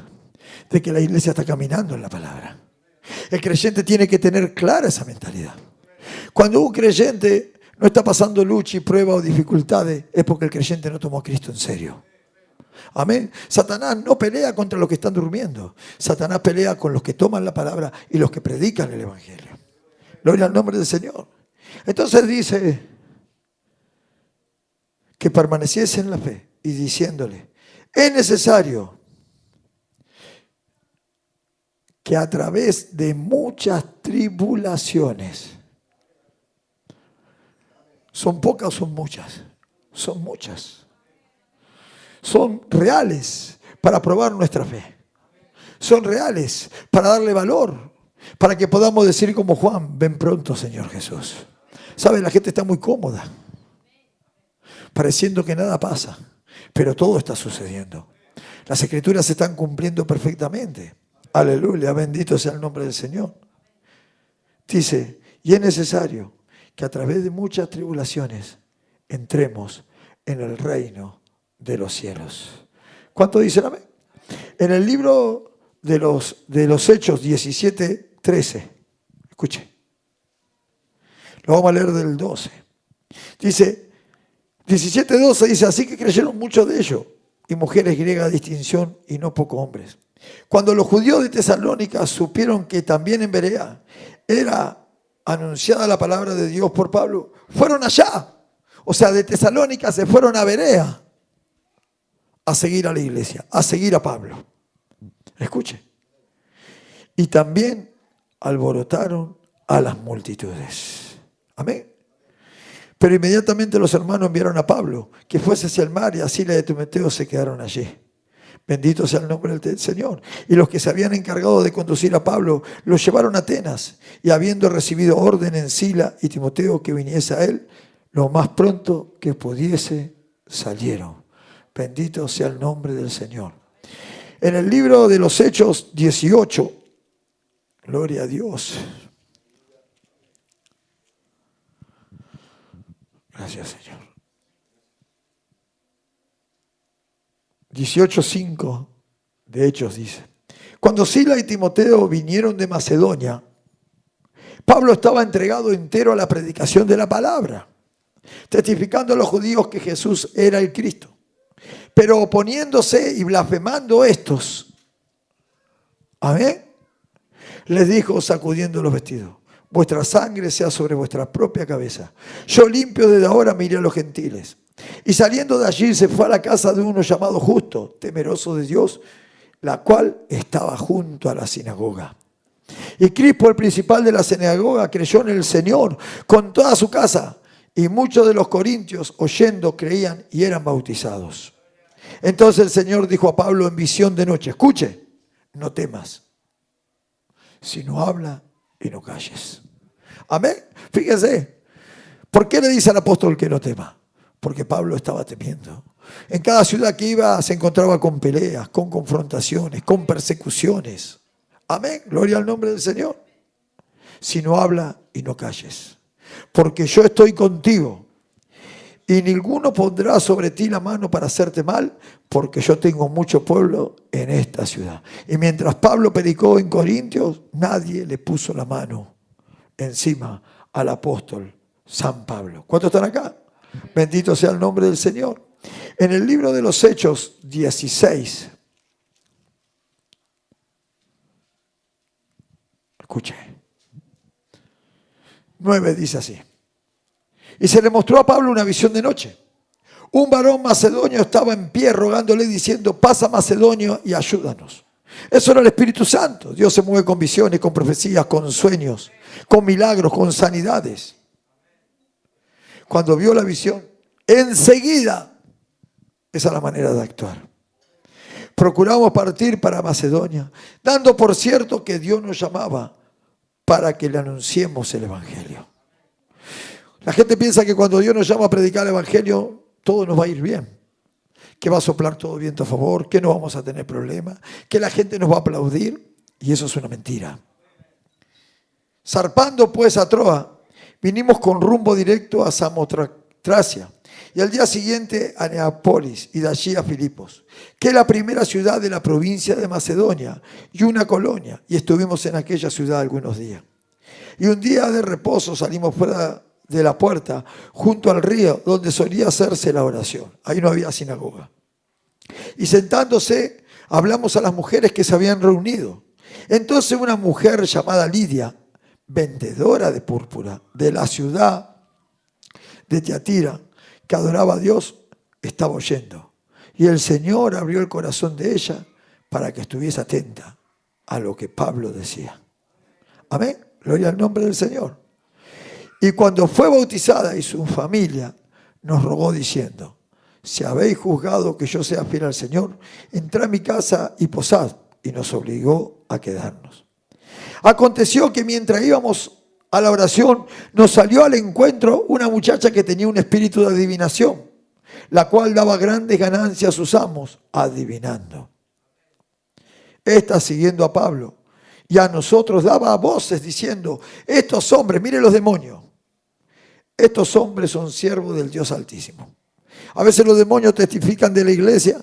de que la iglesia está caminando en la palabra. El creyente tiene que tener clara esa mentalidad. Cuando un creyente no está pasando lucha y prueba o dificultades, es porque el creyente no tomó a Cristo en serio. Amén. Satanás no pelea contra los que están durmiendo. Satanás pelea con los que toman la palabra y los que predican el evangelio. Gloria al nombre del Señor. Entonces dice que permaneciese en la fe y diciéndole: es necesario que a través de muchas tribulaciones. ¿Son pocas o son muchas? Son muchas. Son reales para probar nuestra fe. Son reales para darle valor, para que podamos decir como Juan: ven pronto, Señor Jesús. ¿Sabe? La gente está muy cómoda, pareciendo que nada pasa, pero todo está sucediendo. Las escrituras se están cumpliendo perfectamente. Aleluya, bendito sea el nombre del Señor. Dice: y es necesario que a través de muchas tribulaciones entremos en el reino de los cielos. ¿Cuánto dicen amén? En el libro de los Hechos 17:13, escuche, lo vamos a leer del 12. Dice, 17:12 dice: así que creyeron muchos de ellos, y mujeres griegas de distinción, y no pocos hombres. Cuando los judíos de Tesalónica supieron que también en Berea era anunciada la palabra de Dios por Pablo, fueron allá. O sea, de Tesalónica se fueron a Berea a seguir a la iglesia, a seguir a Pablo. Escuche. Y también alborotaron a las multitudes. Amén. Pero inmediatamente los hermanos enviaron a Pablo que fuese hacia el mar, y así la de Timoteo se quedaron allí. Bendito sea el nombre del Señor. Y los que se habían encargado de conducir a Pablo lo llevaron a Atenas, y habiendo recibido orden en Sila y Timoteo que viniese a él, lo más pronto que pudiese salieron. Bendito sea el nombre del Señor. En el libro de los Hechos 18, gloria a Dios. Gracias, Señor. 18:5 de Hechos dice: cuando Sila y Timoteo vinieron de Macedonia, Pablo estaba entregado entero a la predicación de la palabra, testificando a los judíos que Jesús era el Cristo. Pero oponiéndose y blasfemando estos, amén, les dijo sacudiendo los vestidos: vuestra sangre sea sobre vuestra propia cabeza. Yo limpio desde ahora me iré a los gentiles. Y saliendo de allí se fue a la casa de uno llamado Justo, temeroso de Dios, la cual estaba junto a la sinagoga. Y Crispo, el principal de la sinagoga, creyó en el Señor con toda su casa. Y muchos de los corintios, oyendo, creían y eran bautizados. Entonces el Señor dijo a Pablo en visión de noche: escuche, no temas, sino habla y no calles. Amén. Fíjese, ¿por qué le dice al apóstol que no tema? Porque Pablo estaba temiendo. En cada ciudad que iba se encontraba con peleas, con confrontaciones, con persecuciones. Amén. Gloria al nombre del Señor. sino habla y no calles. Porque yo estoy contigo, y ninguno pondrá sobre ti la mano para hacerte mal, porque yo tengo mucho pueblo en esta ciudad. Y mientras Pablo predicó en Corintios, nadie le puso la mano encima al apóstol San Pablo. ¿Cuántos están acá? Bendito sea el nombre del Señor. En el libro de los Hechos 16, escuche, 9 dice así. Y se le mostró a Pablo una visión de noche. Un varón macedonio estaba en pie rogándole diciendo, pasa Macedonio y ayúdanos. Eso era el Espíritu Santo. Dios se mueve con visiones, con profecías, con sueños, con milagros, con sanidades. Cuando vio la visión, enseguida, esa es la manera de actuar. Procuramos partir para Macedonia, dando por cierto que Dios nos llamaba para que le anunciemos el Evangelio. La gente piensa que cuando Dios nos llama a predicar el Evangelio, todo nos va a ir bien. Que va a soplar todo viento a favor, que no vamos a tener problemas, que la gente nos va a aplaudir. Y eso es una mentira. Zarpando pues a Troa, vinimos con rumbo directo a Samotracia. Y al día siguiente a Neápolis y de allí a Filipos, que es la primera ciudad de la provincia de Macedonia y una colonia. Y estuvimos en aquella ciudad algunos días. Y un día de reposo salimos fuera de la puerta, junto al río, donde solía hacerse la oración. Ahí no había sinagoga. Y sentándose, hablamos a las mujeres que se habían reunido. Entonces una mujer llamada Lidia, vendedora de púrpura de la ciudad de Tiatira, que adoraba a Dios, estaba oyendo. Y el Señor abrió el corazón de ella para que estuviese atenta a lo que Pablo decía. Amén. Gloria al nombre del Señor. Y cuando fue bautizada y su familia nos rogó diciendo, si habéis juzgado que yo sea fiel al Señor, entrad a mi casa y posad. Y nos obligó a quedarnos. Aconteció que mientras íbamos a la oración, nos salió al encuentro una muchacha que tenía un espíritu de adivinación, la cual daba grandes ganancias a sus amos, adivinando. Esta, siguiendo a Pablo, y a nosotros daba voces diciendo, estos hombres, miren los demonios, estos hombres son siervos del Dios Altísimo. A veces los demonios testifican de la iglesia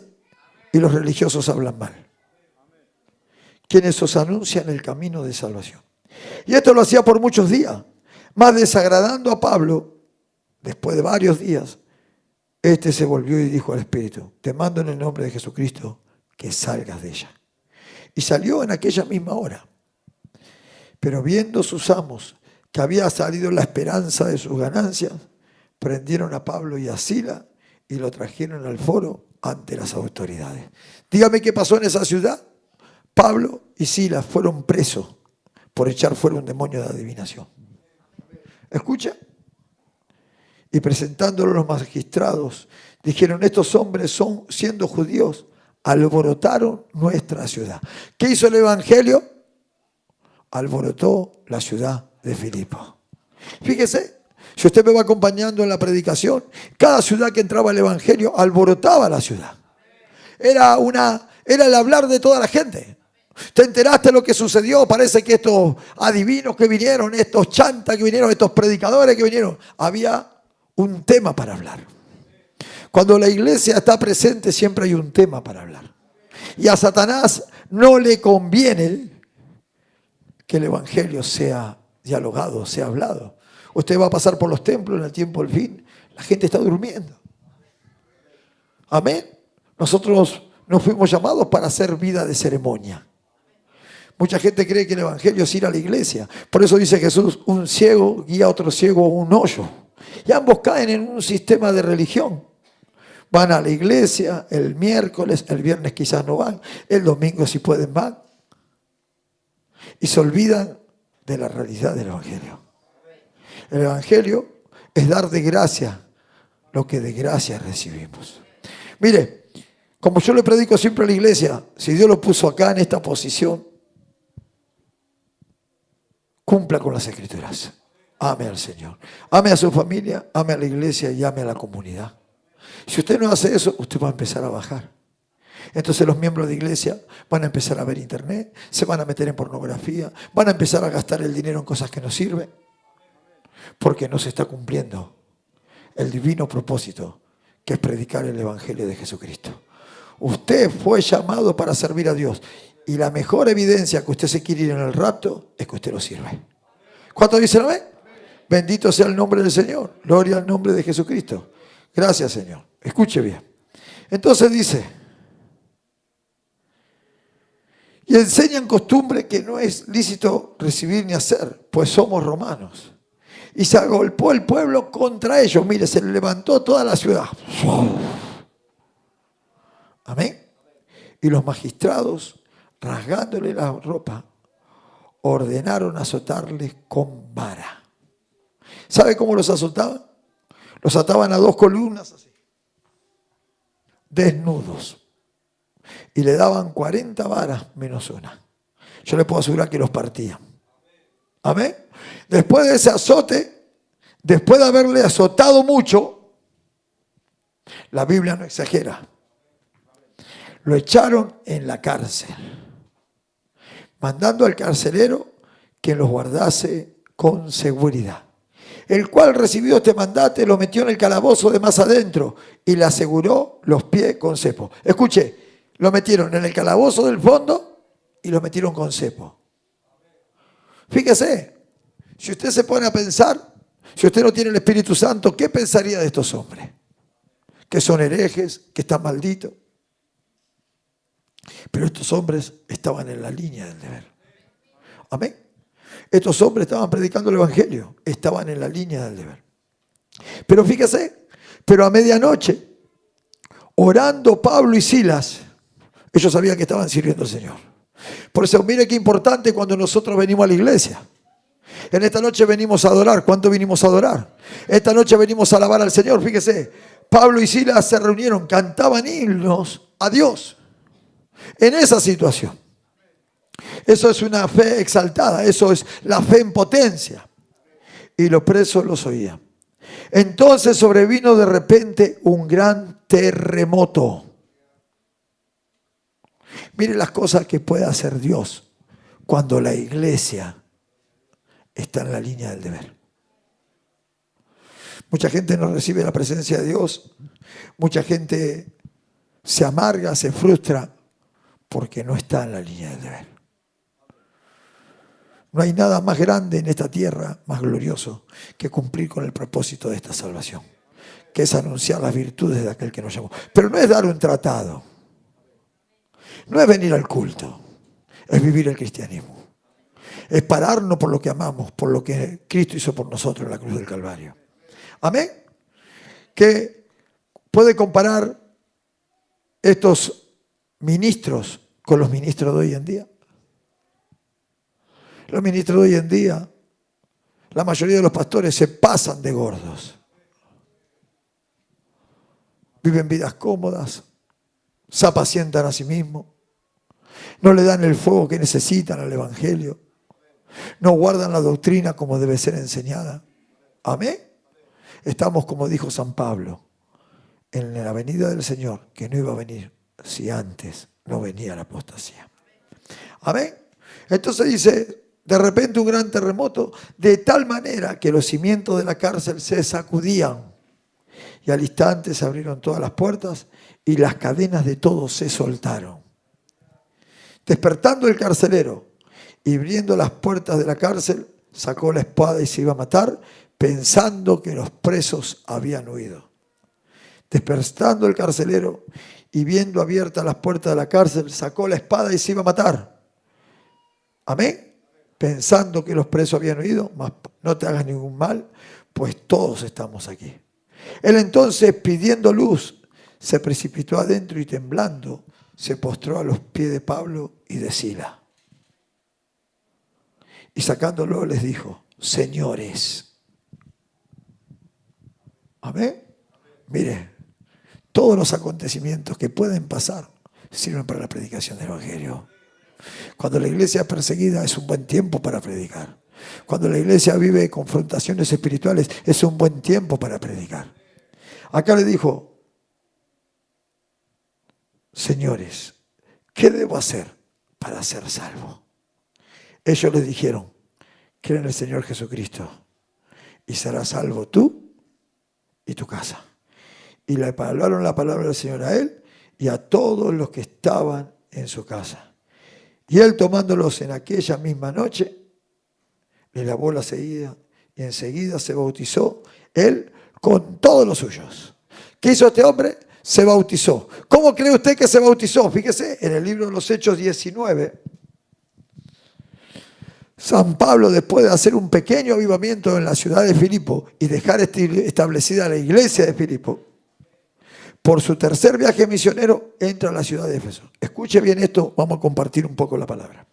y los religiosos hablan mal. Quienes os anuncian el camino de salvación. Y esto lo hacía por muchos días, más desagradando a Pablo. Después de varios días, este se volvió y dijo al Espíritu, te mando en el nombre de Jesucristo que salgas de ella. Y salió en aquella misma hora. Pero viendo sus amos que había salido la esperanza de sus ganancias, prendieron a Pablo y a Sila y lo trajeron al foro ante las autoridades. Dígame qué pasó en esa ciudad. Pablo y Silas fueron presos por echar fuera un demonio de adivinación. ¿Escucha? Y presentándolo a los magistrados, dijeron, estos hombres son, siendo judíos, alborotaron nuestra ciudad. ¿Qué hizo el Evangelio? Alborotó la ciudad de Filipos. Fíjese, si usted me va acompañando en la predicación, cada ciudad que entraba el Evangelio alborotaba la ciudad. Era el hablar de toda la gente. ¿Te enteraste de lo que sucedió? Parece que estos adivinos que vinieron, estos chantas que vinieron, estos predicadores que vinieron, había un tema para hablar. Cuando la iglesia está presente siempre hay un tema para hablar. Y a Satanás no le conviene que el Evangelio sea dialogado, sea hablado. Usted va a pasar por los templos en el tiempo del fin, la gente está durmiendo. Amén. Nosotros no fuimos llamados para hacer vida de ceremonia. Mucha gente cree que el Evangelio es ir a la iglesia. Por eso dice Jesús, un ciego guía a otro ciego a un hoyo. Y ambos caen en un sistema de religión. Van a la iglesia el miércoles, el viernes quizás no van, el domingo si pueden van. Y se olvidan de la realidad del Evangelio. El Evangelio es dar de gracia lo que de gracia recibimos. Mire, como yo le predico siempre a la iglesia, si Dios lo puso acá en esta posición, cumpla con las Escrituras. Ame al Señor. Ame a su familia, ame a la iglesia y ame a la comunidad. Si usted no hace eso, usted va a empezar a bajar. Entonces los miembros de iglesia van a empezar a ver internet, se van a meter en pornografía, van a empezar a gastar el dinero en cosas que no sirven, porque no se está cumpliendo el divino propósito, que es predicar el evangelio de Jesucristo. Usted fue llamado para servir a Dios, y la mejor evidencia que usted se quiere ir en el rapto es que usted lo sirve. ¿Cuántos dicen amén? Bendito sea el nombre del Señor. Gloria al nombre de Jesucristo. Gracias, Señor. Escuche bien. Entonces dice: y enseñan costumbre que no es lícito recibir ni hacer, pues somos romanos. Y se agolpó el pueblo contra ellos. Mire, se levantó toda la ciudad. Amén. Y los magistrados, rasgándole la ropa, ordenaron azotarles con vara. ¿Sabe cómo los azotaban? Los ataban a 2 columnas así, desnudos. Y le daban 40 varas menos una. Yo le puedo asegurar que los partían. Amén. Después de ese azote, después de haberle azotado mucho, la Biblia no exagera, lo echaron en la cárcel, mandando al carcelero que los guardase con seguridad. El cual recibió este mandato y lo metió en el calabozo de más adentro y le aseguró los pies con cepo. Escuche, lo metieron en el calabozo del fondo y lo metieron con cepo. Fíjese, si usted se pone a pensar, si usted no tiene el Espíritu Santo, ¿qué pensaría de estos hombres? Que son herejes, que están malditos. Pero estos hombres estaban en la línea del deber. Amén. Estos hombres estaban predicando el evangelio, estaban en la línea del deber. Pero fíjese, pero a medianoche, orando Pablo y Silas, ellos sabían que estaban sirviendo al Señor. Por eso, mire qué importante cuando nosotros venimos a la iglesia. En esta noche venimos a adorar. ¿Cuánto vinimos a adorar? Esta noche venimos a alabar al Señor. Fíjese, Pablo y Silas se reunieron, cantaban himnos a Dios en esa situación. Eso es una fe exaltada, eso es la fe en potencia. Y los presos los oían. Entonces sobrevino de repente un gran terremoto. Mire las cosas que puede hacer Dios cuando la iglesia está en la línea del deber. Mucha gente no recibe la presencia de Dios. Mucha gente se amarga, se frustra porque no está en la línea del deber. No hay nada más grande en esta tierra, más glorioso, que cumplir con el propósito de esta salvación, que es anunciar las virtudes de aquel que nos llamó. Pero no es dar un tratado, no es venir al culto, es vivir el cristianismo. Es pararnos por lo que amamos, por lo que Cristo hizo por nosotros en la cruz del Calvario. Amén. Que puede comparar estos ministros con los ministros de hoy en día. Los ministros de hoy en día, la mayoría de los pastores se pasan de gordos. Viven vidas cómodas, se apacientan a sí mismos, no le dan el fuego que necesitan al evangelio, no guardan la doctrina como debe ser enseñada. Amén. Estamos, como dijo San Pablo, en la venida del Señor, que no iba a venir si antes no venía la apostasía. Amén. Entonces dice, de repente un gran terremoto, de tal manera que los cimientos de la cárcel se sacudían. Y al instante se abrieron todas las puertas y las cadenas de todos se soltaron. Despertando el carcelero y abriendo las puertas de la cárcel, sacó la espada y se iba a matar, pensando que los presos habían huido. Despertando el carcelero y viendo abiertas las puertas de la cárcel, sacó la espada y se iba a matar. Amén. Pensando que los presos habían huido, mas no te hagas ningún mal, pues todos estamos aquí. Él entonces, pidiendo luz, se precipitó adentro y temblando, se postró a los pies de Pablo y de Silas. Y sacándolo les dijo, señores. Amén. Mire, todos los acontecimientos que pueden pasar sirven para la predicación del evangelio. Cuando la iglesia es perseguida es un buen tiempo para predicar. Cuando la iglesia vive confrontaciones espirituales es un buen tiempo para predicar. Acá le dijo, señores, ¿qué debo hacer para ser salvo? Ellos les dijeron, cree en el Señor Jesucristo y serás salvo tú y tu casa. Y le hablaron la palabra del Señor a él y a todos los que estaban en su casa. Y él, tomándolos en aquella misma noche, le lavó la herida y enseguida se bautizó él con todos los suyos. ¿Qué hizo este hombre? Se bautizó. ¿Cómo cree usted que se bautizó? Fíjese, en el libro de los Hechos 19, San Pablo, después de hacer un pequeño avivamiento en la ciudad de Filipo y dejar establecida la iglesia de Filipo, por su tercer viaje misionero entra a la ciudad de Éfeso. Escuche bien esto, vamos a compartir un poco la palabra.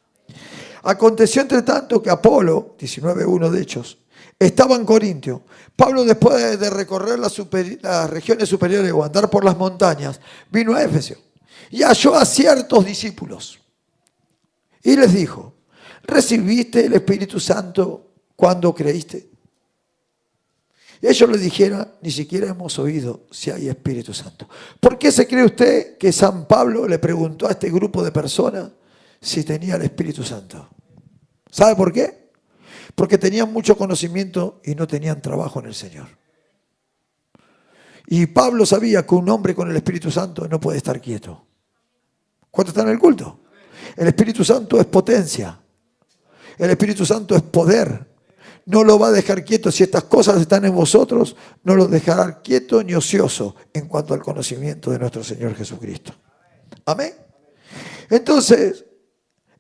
Aconteció entre tanto que Apolo, 19:1 de Hechos, estaba en Corintio. Pablo, después de recorrer las regiones superiores o andar por las montañas, vino a Éfeso y halló a ciertos discípulos. Y les dijo, ¿recibiste el Espíritu Santo cuando creíste? Y ellos le dijeron, ni siquiera hemos oído si hay Espíritu Santo. ¿Por qué se cree usted que San Pablo le preguntó a este grupo de personas si tenía el Espíritu Santo? ¿Sabe por qué? Porque tenían mucho conocimiento y no tenían trabajo en el Señor. Y Pablo sabía que un hombre con el Espíritu Santo no puede estar quieto. ¿Cuántos están en el culto? El Espíritu Santo es potencia. El Espíritu Santo es poder. No lo va a dejar quieto. Si estas cosas están en vosotros, no lo dejará quieto ni ocioso en cuanto al conocimiento de nuestro Señor Jesucristo. Amén. Entonces,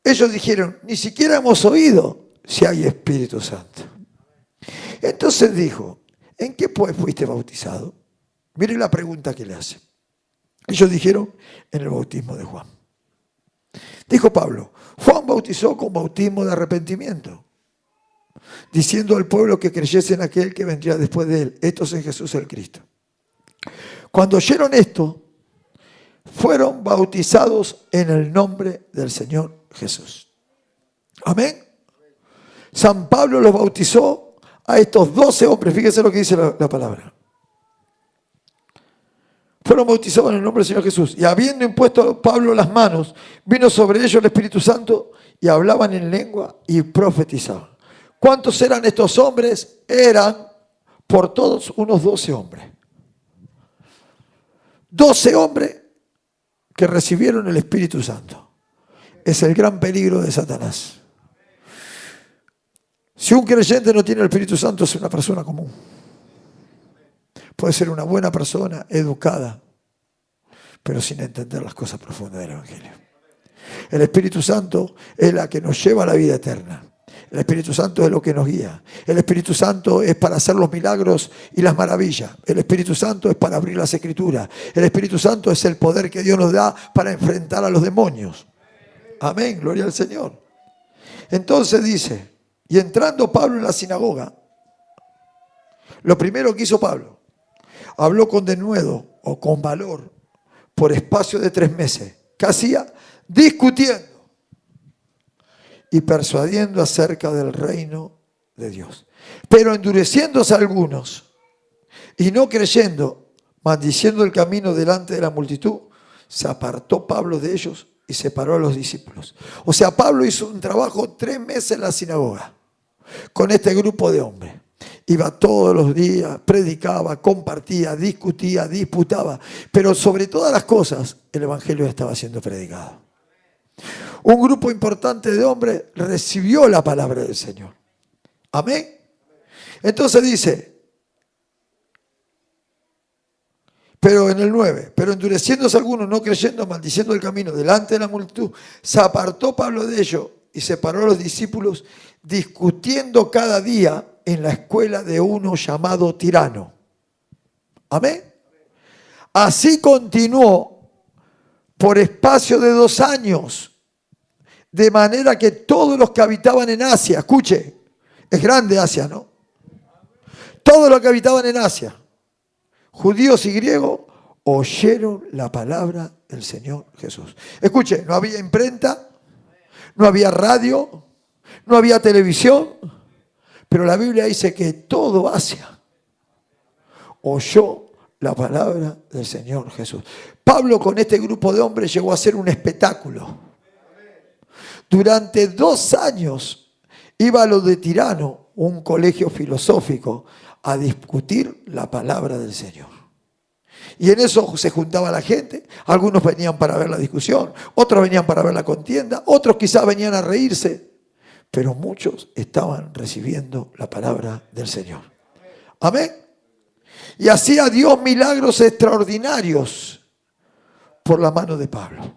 ellos dijeron, ni siquiera hemos oído si hay Espíritu Santo. Entonces dijo, ¿en qué pues fuiste bautizado? Miren la pregunta que le hace. Ellos dijeron, en el bautismo de Juan. Dijo Pablo, Juan bautizó con bautismo de arrepentimiento, diciendo al pueblo que creyese en aquel que vendría después de él, esto es en Jesús el Cristo. Cuando oyeron esto, fueron bautizados en el nombre del Señor Jesús. Amén. San Pablo los bautizó a estos 12 hombres. Fíjense lo que dice la palabra. Fueron bautizados en el nombre del Señor Jesús. Y habiendo impuesto a Pablo las manos, vino sobre ellos el Espíritu Santo y hablaban en lengua y profetizaban. ¿Cuántos eran estos hombres? Eran por todos unos 12 hombres. 12 hombres que recibieron el Espíritu Santo. Es el gran peligro de Satanás. Si un creyente no tiene el Espíritu Santo, es una persona común. Puede ser una buena persona, educada, pero sin entender las cosas profundas del Evangelio. El Espíritu Santo es la que nos lleva a la vida eterna. El Espíritu Santo es lo que nos guía. El Espíritu Santo es para hacer los milagros y las maravillas. El Espíritu Santo es para abrir las Escrituras. El Espíritu Santo es el poder que Dios nos da para enfrentar a los demonios. Amén, gloria al Señor. Entonces dice, y entrando Pablo en la sinagoga, lo primero que hizo Pablo, habló con denuedo o con valor por espacio de 3 meses. ¿Qué hacía? Discutiendo y persuadiendo acerca del reino de Dios. Pero endureciéndose algunos y no creyendo, maldiciendo el camino delante de la multitud, se apartó Pablo de ellos y separó a los discípulos. O sea, Pablo hizo un trabajo 3 meses en la sinagoga con este grupo de hombres. Iba todos los días, predicaba, compartía, discutía, disputaba. Pero sobre todas las cosas, el Evangelio estaba siendo predicado. Un grupo importante de hombres recibió la palabra del Señor. Amén. Entonces dice, pero en el 9, pero endureciéndose algunos, no creyendo, maldiciendo el camino delante de la multitud, se apartó Pablo de ellos y separó a los discípulos, discutiendo cada día en la escuela de uno llamado Tirano. Amén. Así continuó por espacio de 2 años. De manera que todos los que habitaban en Asia, escuche, es grande Asia, ¿no? Todos los que habitaban en Asia, judíos y griegos, oyeron la palabra del Señor Jesús. Escuche, no había imprenta, no había radio, no había televisión, pero la Biblia dice que todo Asia oyó la palabra del Señor Jesús. Pablo con este grupo de hombres llegó a ser un espectáculo. Durante 2 años iba a lo de Tirano, un colegio filosófico, a discutir la palabra del Señor. Y en eso se juntaba la gente. Algunos venían para ver la discusión, otros venían para ver la contienda, otros quizás venían a reírse, pero muchos estaban recibiendo la palabra del Señor. Amén. Y hacía Dios milagros extraordinarios por la mano de Pablo.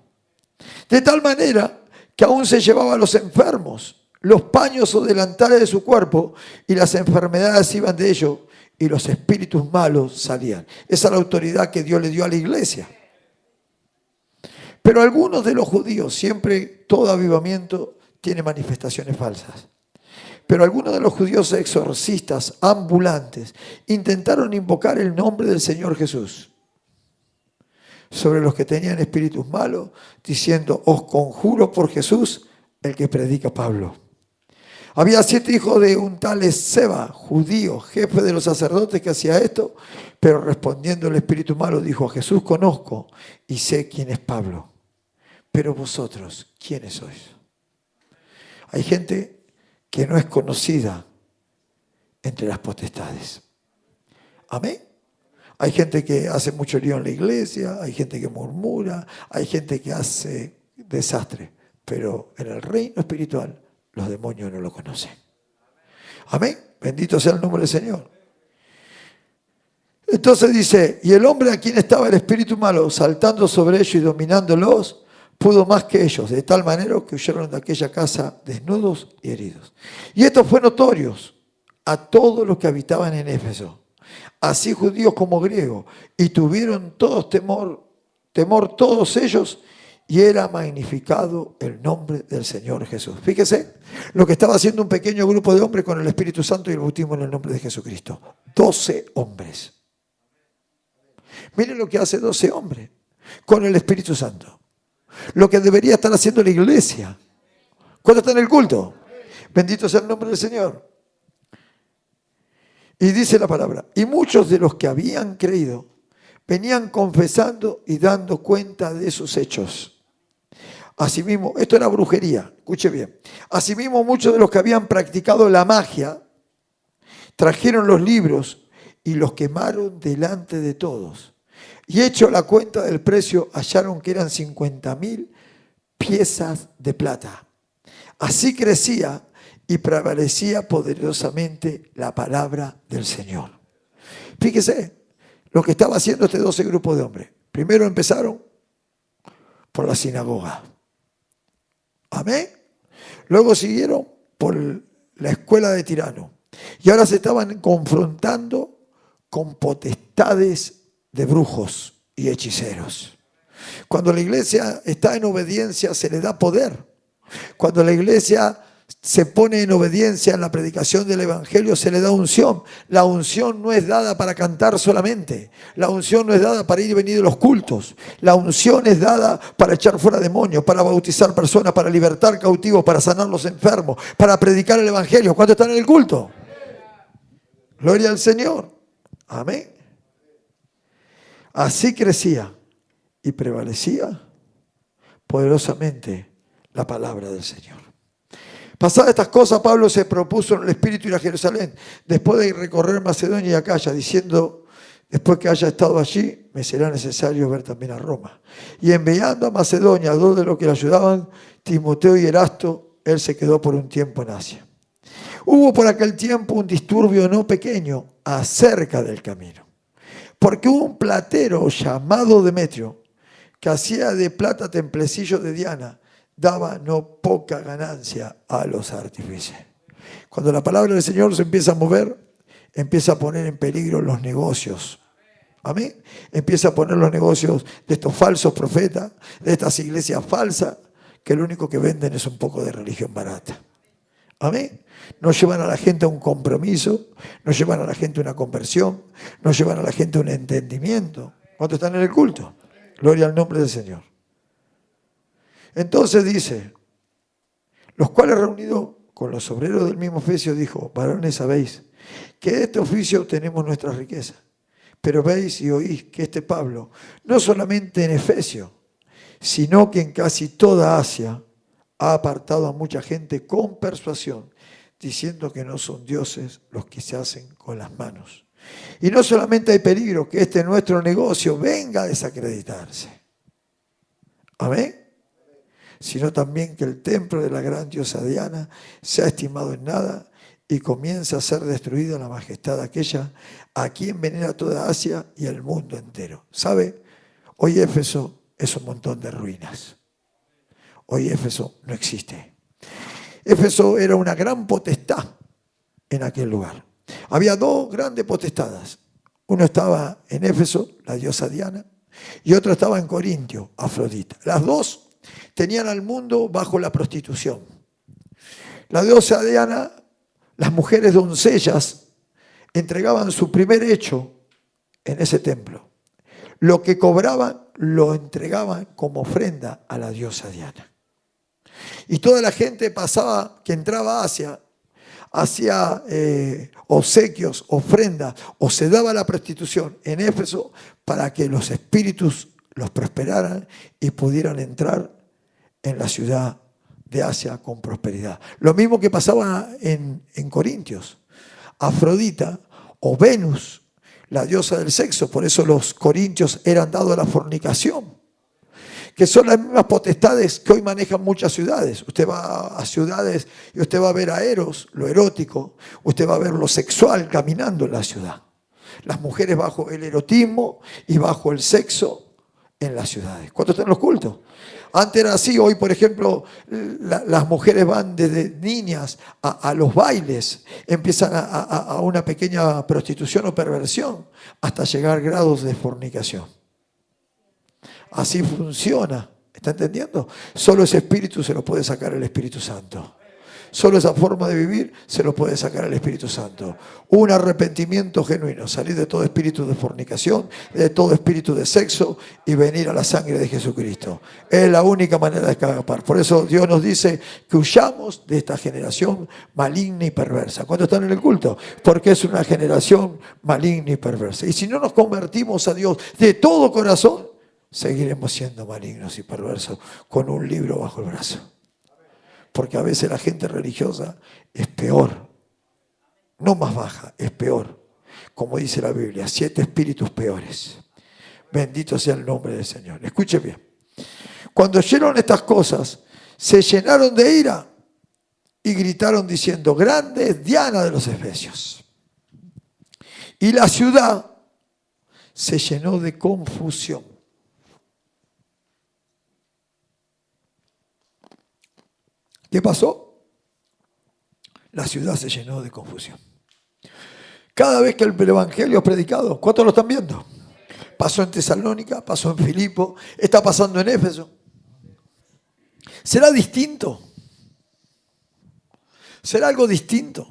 De tal manera que aún se llevaba a los enfermos, los paños o delantales de su cuerpo, y las enfermedades iban de ellos, y los espíritus malos salían. Esa es la autoridad que Dios le dio a la iglesia. Pero algunos de los judíos, siempre todo avivamiento tiene manifestaciones falsas. Pero algunos de los judíos exorcistas ambulantes intentaron invocar el nombre del Señor Jesús sobre los que tenían espíritus malos, diciendo: os conjuro por Jesús, el que predica Pablo. Había 7 hijos de un tal Esceva, judío, jefe de los sacerdotes, que hacía esto, pero respondiendo el espíritu malo dijo: a Jesús conozco y sé quién es Pablo, pero vosotros, ¿quiénes sois? Hay gente que no es conocida entre las potestades. Amén. Hay gente que hace mucho lío en la iglesia, hay gente que murmura, hay gente que hace desastre, pero en el reino espiritual los demonios no lo conocen. Amén. Bendito sea el nombre del Señor. Entonces dice: y el hombre a quien estaba el espíritu malo saltando sobre ellos y dominándolos, pudo más que ellos, de tal manera que huyeron de aquella casa desnudos y heridos. Y esto fue notorio a todos los que habitaban en Éfeso, así judíos como griegos, y tuvieron todos temor todos ellos, y era magnificado el nombre del Señor Jesús. Fíjese lo que estaba haciendo un pequeño grupo de hombres con el Espíritu Santo y el bautismo en el nombre de Jesucristo. 12 hombres. Miren lo que hace 12 hombres con el Espíritu Santo. Lo que debería estar haciendo la iglesia. ¿Cuándo está en el culto? Bendito sea el nombre del Señor. Y dice la palabra: y muchos de los que habían creído venían confesando y dando cuenta de sus hechos. Asimismo, esto era brujería, escuche bien. Asimismo, muchos de los que habían practicado la magia trajeron los libros y los quemaron delante de todos. Y hecho la cuenta del precio, hallaron que eran 50.000 piezas de plata. Así crecía y prevalecía poderosamente la palabra del Señor. Fíjese lo que estaba haciendo este 12 grupos de hombres. Primero empezaron por la sinagoga. Amén. Luego siguieron por la escuela de Tirano. Y ahora se estaban confrontando con potestades de brujos y hechiceros. Cuando la iglesia está en obediencia, se le da poder. Cuando la iglesia se pone en obediencia en la predicación del evangelio, se le da unción. La unción no es dada para cantar solamente. La unción no es dada para ir y venir de los cultos. La unción es dada para echar fuera demonios, para bautizar personas, para libertar cautivos, para sanar los enfermos, para predicar el evangelio. ¿Cuántos están en el culto? Gloria al Señor. Amén. Así crecía y prevalecía poderosamente la palabra del Señor. Pasadas estas cosas, Pablo se propuso en el Espíritu ir a Jerusalén, después de recorrer Macedonia y Acaya, diciendo: después que haya estado allí, me será necesario ver también a Roma. Y enviando a Macedonia a 2 de los que le ayudaban, Timoteo y Erasto, él se quedó por un tiempo en Asia. Hubo por aquel tiempo un disturbio no pequeño acerca del camino, porque hubo un platero llamado Demetrio, que hacía de plata templecillos de Diana, daba no poca ganancia a los artífices. Cuando la palabra del Señor se empieza a mover, empieza a poner en peligro los negocios. Amén. Empieza a poner los negocios de estos falsos profetas, de estas iglesias falsas, que lo único que venden es un poco de religión barata. Amén. No llevan a la gente a un compromiso, no llevan a la gente a una conversión, no llevan a la gente a un entendimiento. ¿Cuántos están en el culto? Gloria al nombre del Señor. Entonces dice: los cuales reunidos con los obreros del mismo oficio, dijo: varones, sabéis que de este oficio tenemos nuestra riqueza, Pero veis y oís que este Pablo, no solamente en Efesio, sino que en casi toda Asia, ha apartado a mucha gente con persuasión, diciendo que no son dioses los que se hacen con las manos. Y no solamente hay peligro que este nuestro negocio venga a desacreditarse. Amén. Sino también que el templo de la gran diosa Diana sea estimado en nada y comienza a ser destruida la majestad aquella a quien venera toda Asia y el mundo entero. ¿Sabe? Hoy Éfeso es un montón de ruinas. Hoy Éfeso no existe. Éfeso era una gran potestad en aquel lugar. Había dos grandes potestades. Uno estaba en Éfeso, la diosa Diana, y otro estaba en Corintio, Afrodita. Las dos tenían al mundo bajo la prostitución. La diosa Diana, las mujeres doncellas entregaban su primer hecho en ese templo. Lo que cobraban lo entregaban como ofrenda a la diosa Diana. Y toda la gente pasaba, que entraba a Asia, hacía obsequios, ofrendas, o se daba la prostitución en Éfeso para que los espíritus los prosperaran y pudieran entrar en la ciudad de Asia con prosperidad. Lo mismo que pasaba en Corintios. Afrodita o Venus, la diosa del sexo, por eso los corintios eran dados a la fornicación, que son las mismas potestades que hoy manejan muchas ciudades. Usted va a ciudades y usted va a ver a Eros, lo erótico, usted va a ver lo sexual caminando en la ciudad. Las mujeres bajo el erotismo y bajo el sexo en las ciudades. ¿Cuántos están en los cultos? Antes era así, hoy por ejemplo las mujeres van desde niñas a los bailes, empiezan a una pequeña prostitución o perversión hasta llegar a grados de fornicación. Así funciona, ¿está entendiendo? Solo ese espíritu se lo puede sacar el Espíritu Santo. Solo esa forma de vivir se lo puede sacar el Espíritu Santo. Un arrepentimiento genuino, salir de todo espíritu de fornicación, de todo espíritu de sexo y venir a la sangre de Jesucristo. Es la única manera de escapar. Por eso Dios nos dice que huyamos de esta generación maligna y perversa. ¿Cuántos están en el culto? Porque es una generación maligna y perversa. Y si no nos convertimos a Dios de todo corazón, seguiremos siendo malignos y perversos con un libro bajo el brazo. Porque a veces la gente religiosa es peor, no más baja, es peor. Como dice la Biblia, 7 espíritus peores. Bendito sea el nombre del Señor. Escuche bien. Cuando oyeron estas cosas, se llenaron de ira y gritaron diciendo: grande es Diana de los Efesios. Y la ciudad se llenó de confusión. ¿Qué pasó? La ciudad se llenó de confusión. Cada vez que el evangelio es predicado, ¿cuántos lo están viendo? Pasó en Tesalónica, pasó en Filipo, está pasando en Éfeso. ¿Será distinto? ¿Será algo distinto?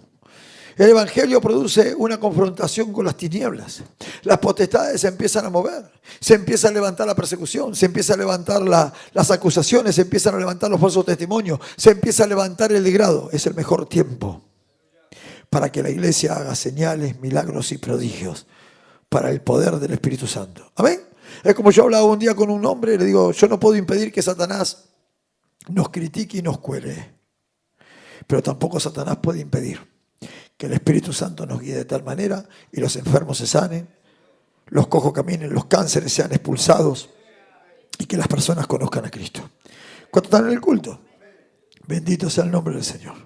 El evangelio produce una confrontación con las tinieblas. Las potestades se empiezan a mover, se empieza a levantar la persecución, se empieza a levantar las acusaciones, se empiezan a levantar los falsos testimonios, se empieza a levantar el degrado. Es el mejor tiempo para que la iglesia haga señales, milagros y prodigios para el poder del Espíritu Santo. ¿Amén? Es como yo hablaba un día con un hombre y le digo: yo no puedo impedir que Satanás nos critique y nos cuele, pero tampoco Satanás puede impedir que el Espíritu Santo nos guíe de tal manera y los enfermos se sanen, los cojos caminen, los cánceres sean expulsados y que las personas conozcan a Cristo. ¿Cuántos están en el culto? Bendito sea el nombre del Señor.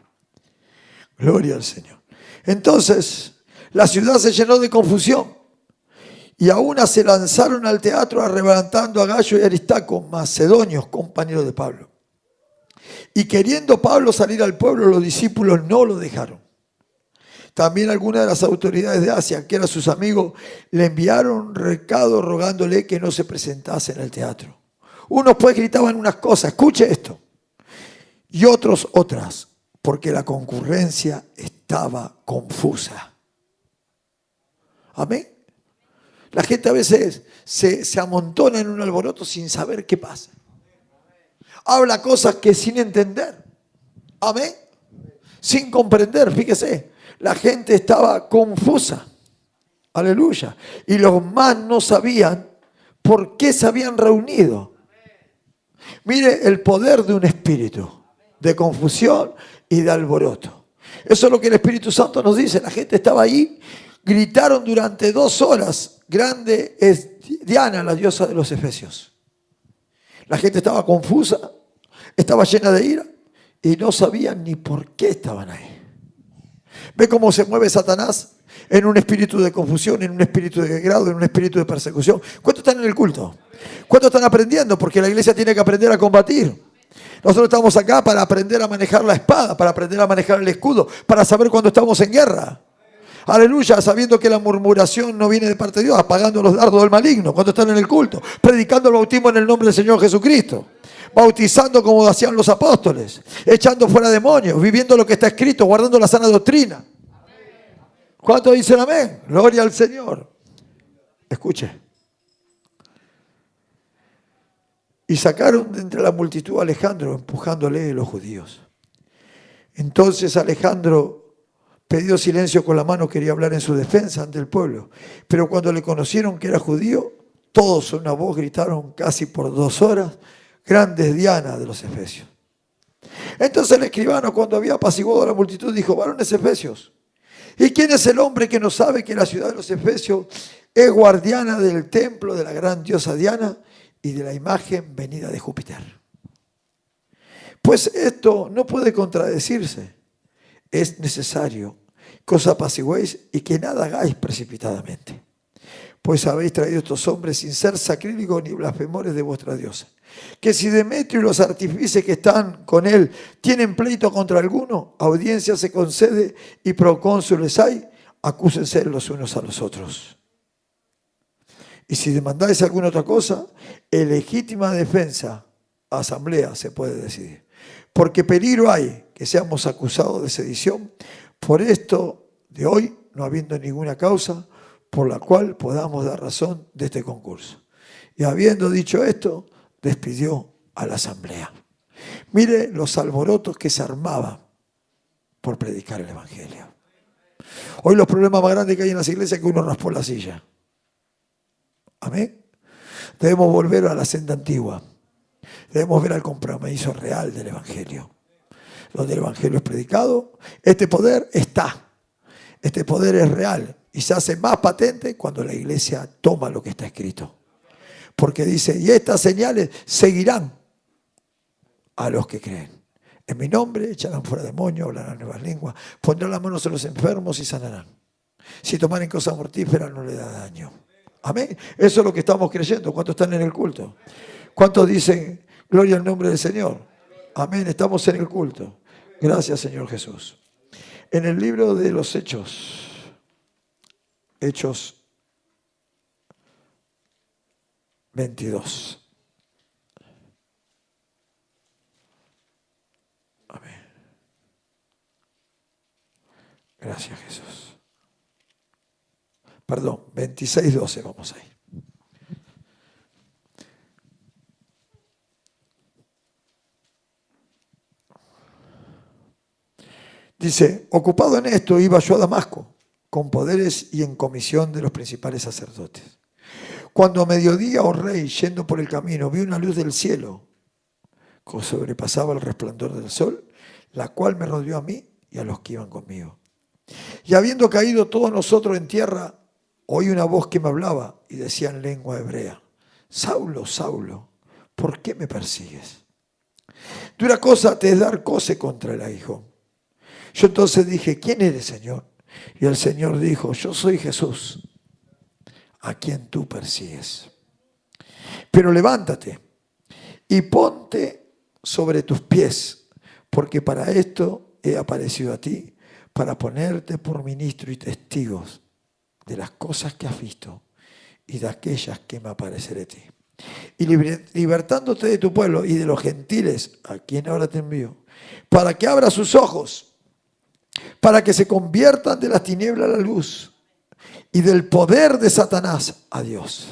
Gloria al Señor. Entonces, la ciudad se llenó de confusión y a una se lanzaron al teatro arrebatando a Gayo y Aristarco, macedonios, compañeros de Pablo. Y queriendo Pablo salir al pueblo, los discípulos no lo dejaron. También algunas de las autoridades de Asia, que eran sus amigos, le enviaron recado rogándole que no se presentase en el teatro. Unos pues gritaban unas cosas, escuche esto, y otros otras, porque la concurrencia estaba confusa. Amén. La gente a veces se amontona en un alboroto sin saber qué pasa. Habla cosas que sin entender. Amén. Sin comprender, fíjese. La gente estaba confusa. Aleluya. Y los más no sabían por qué se habían reunido. Mire el poder de un espíritu de confusión y de alboroto. Eso es lo que el Espíritu Santo nos dice. La gente estaba ahí, gritaron durante 2 horas: grande es Diana, la diosa de los Efesios. La gente estaba confusa, estaba llena de ira y no sabían ni por qué estaban ahí. ¿Ve cómo se mueve Satanás? En un espíritu de confusión, en un espíritu de grado, en un espíritu de persecución. ¿Cuántos están en el culto? ¿Cuántos están aprendiendo? Porque la iglesia tiene que aprender a combatir. Nosotros estamos acá para aprender a manejar la espada, para aprender a manejar el escudo, para saber cuando estamos en guerra. Aleluya, sabiendo que la murmuración no viene de parte de Dios, apagando los dardos del maligno. Cuando están en el culto, predicando el bautismo en el nombre del Señor Jesucristo, bautizando como hacían los apóstoles, echando fuera demonios, viviendo lo que está escrito, guardando la sana doctrina. ¿Cuántos dicen amén? Gloria al Señor. Escuche. Y sacaron de entre la multitud a Alejandro, empujándole los judíos. Entonces Alejandro, pedido silencio con la mano, quería hablar en su defensa ante el pueblo. Pero cuando le conocieron que era judío, todos a una voz gritaron casi por 2 horas: grande es Diana de los Efesios. Entonces el escribano, cuando había apaciguado a la multitud, dijo: varones efesios, ¿y quién es el hombre que no sabe que la ciudad de los Efesios es guardiana del templo de la gran diosa Diana y de la imagen venida de Júpiter? Pues esto no puede contradecirse. Es necesario que os apaciguéis y que nada hagáis precipitadamente. Pues habéis traído estos hombres sin ser sacrílegos ni blasfemores de vuestra diosa. Que si Demetrio y los artífices que están con él tienen pleito contra alguno, audiencia se concede y procónsules hay, acúsense los unos a los otros. Y si demandáis alguna otra cosa, en legítima defensa, asamblea se puede decidir. Porque peligro hay que seamos acusados de sedición por esto de hoy, no habiendo ninguna causa por la cual podamos dar razón de este concurso. Y habiendo dicho esto, despidió a la asamblea. Mire los alborotos que se armaban por predicar el evangelio. Hoy los problemas más grandes que hay en las iglesias es que uno raspó la silla. Amén. Debemos volver a la senda antigua. Debemos ver al compromiso real del evangelio. Donde el evangelio es predicado, este poder está. Este poder es real y se hace más patente cuando la iglesia toma lo que está escrito. Porque dice: y estas señales seguirán a los que creen. En mi nombre echarán fuera demonios, hablarán nuevas lenguas, pondrán las manos en los enfermos y sanarán. Si tomaren cosas mortíferas no le da daño. Amén. Eso es lo que estamos creyendo. ¿Cuántos están en el culto? ¿Cuántos dicen gloria al nombre del Señor? Amén. Estamos en el culto. Gracias, Señor Jesús. En el libro de los Hechos 22. Amén. Gracias, Jesús. Perdón, 26:12, vamos ahí. Dice: ocupado en esto, iba yo a Damasco, con poderes y en comisión de los principales sacerdotes. Cuando a mediodía, oh rey, yendo por el camino, vi una luz del cielo que sobrepasaba el resplandor del sol, la cual me rodeó a mí y a los que iban conmigo. Y habiendo caído todos nosotros en tierra, oí una voz que me hablaba y decía en lengua hebrea: Saulo, Saulo, ¿por qué me persigues? Dura cosa te es dar coce contra el aguijón. Yo entonces dije: ¿quién eres, Señor? Y el Señor dijo: yo soy Jesús, a quien tú persigues. Pero levántate y ponte sobre tus pies, porque para esto he aparecido a ti, para ponerte por ministro y testigos de las cosas que has visto y de aquellas que me apareceré a ti. Y libertándote de tu pueblo y de los gentiles, a quien ahora te envío, para que abra sus ojos, para que se conviertan de las tinieblas a la luz y del poder de Satanás a Dios.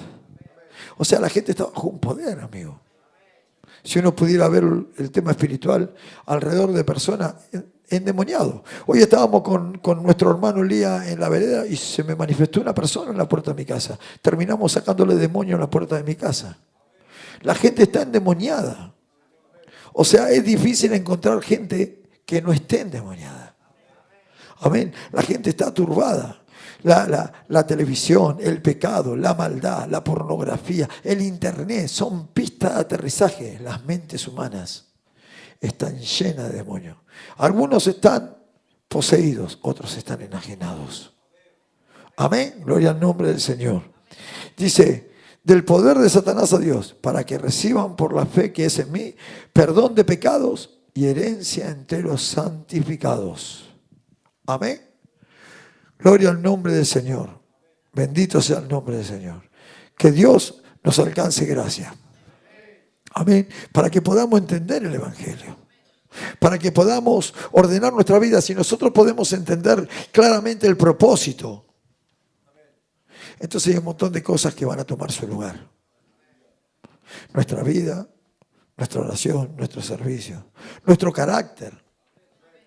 O sea, la gente está bajo un poder, amigo. Si uno pudiera ver el tema espiritual alrededor de personas, endemoniados. Hoy estábamos con nuestro hermano Lía en la vereda y se me manifestó una persona en la puerta de mi casa. Terminamos sacándole demonio en la puerta de mi casa. La gente está endemoniada. O sea, es difícil encontrar gente que no esté endemoniada. Amén. La gente está turbada. La televisión, el pecado, la maldad, la pornografía, el internet son pistas de aterrizaje. Las mentes humanas están llenas de demonios. Algunos están poseídos, otros están enajenados. Amén. Gloria al nombre del Señor. Dice, del poder de Satanás a Dios, para que reciban por la fe que es en mí, perdón de pecados y herencia entre los santificados. Amén. Gloria al nombre del Señor. Bendito sea el nombre del Señor. Que Dios nos alcance gracia. Amén. Para que podamos entender el Evangelio. Para que podamos ordenar nuestra vida. Si nosotros podemos entender claramente el propósito, entonces hay un montón de cosas que van a tomar su lugar. Nuestra vida, nuestra oración, nuestro servicio, nuestro carácter.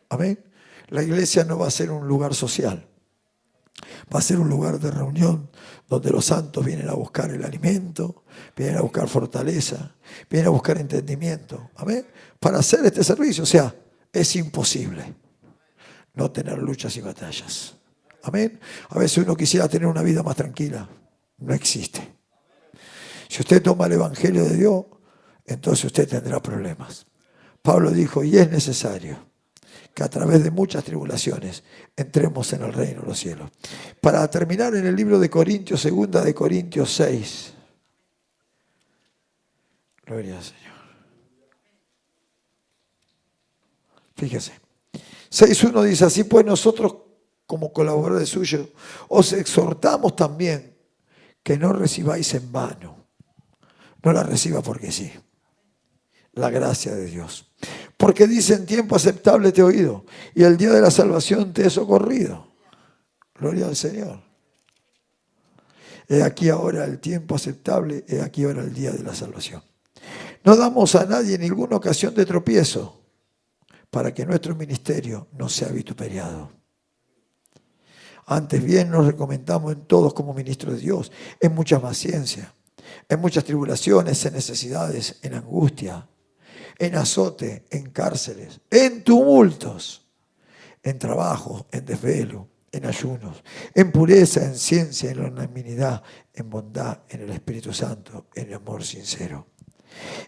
Amén. La iglesia no va a ser un lugar social. Va a ser un lugar de reunión donde los santos vienen a buscar el alimento, vienen a buscar fortaleza, vienen a buscar entendimiento. Amén. Para hacer este servicio, o sea, es imposible no tener luchas y batallas. Amén. A veces uno quisiera tener una vida más tranquila. No existe. Si usted toma el Evangelio de Dios, entonces usted tendrá problemas. Pablo dijo, y es necesario que a través de muchas tribulaciones entremos en el reino de los cielos. Para terminar en el libro de Corintios, 2 de Corintios 6. Gloria al Señor. Fíjese. 6.1 dice, así pues nosotros como colaboradores suyos os exhortamos también que no recibáis en vano. No la reciba porque sí. La gracia de Dios. Porque dice, en tiempo aceptable te he oído y el día de la salvación te he socorrido. Gloria al Señor. He aquí ahora el tiempo aceptable, he aquí ahora el día de la salvación. No damos a nadie ninguna ocasión de tropiezo para que nuestro ministerio no sea vituperiado. Antes bien nos recomendamos en todos como ministros de Dios, en mucha paciencia, en muchas tribulaciones, en necesidades, en angustia, en azote, en cárceles, en tumultos, en trabajo, en desvelo, en ayunos, en pureza, en ciencia, en longanimidad, en bondad, en el Espíritu Santo, en el amor sincero,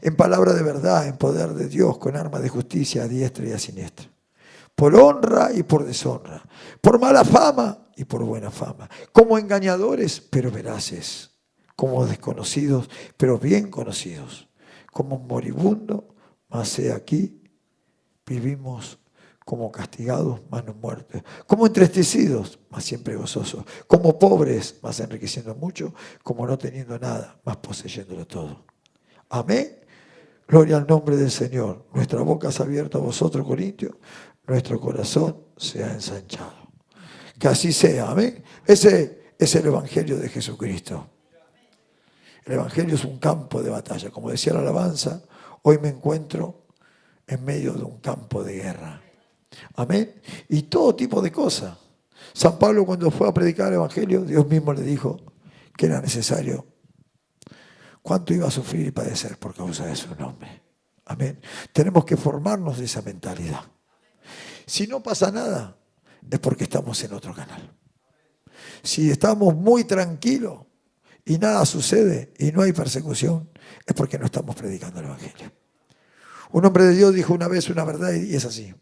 en palabra de verdad, en poder de Dios, con armas de justicia a diestra y a siniestra, por honra y por deshonra, por mala fama y por buena fama, como engañadores pero veraces, como desconocidos pero bien conocidos, como moribundos, mas he aquí, vivimos como castigados, mas no muertos, como entristecidos, mas siempre gozosos, como pobres, mas enriqueciendo mucho, como no teniendo nada, mas poseyéndolo todo. Amén. Gloria al nombre del Señor. Nuestra boca se ha abierto a vosotros, Corintios, nuestro corazón se ha ensanchado. Que así sea, amén. Ese es el Evangelio de Jesucristo. El Evangelio es un campo de batalla. Como decía la alabanza, hoy me encuentro en medio de un campo de guerra. Amén. Y todo tipo de cosas. San Pablo, cuando fue a predicar el Evangelio, Dios mismo le dijo que era necesario. ¿Cuánto iba a sufrir y padecer por causa de su nombre? Amén. Tenemos que formarnos de esa mentalidad. Si no pasa nada, es porque estamos en otro canal. Si estamos muy tranquilos y nada sucede y no hay persecución, es porque no estamos predicando el Evangelio. Un hombre de Dios dijo una vez una verdad y es así.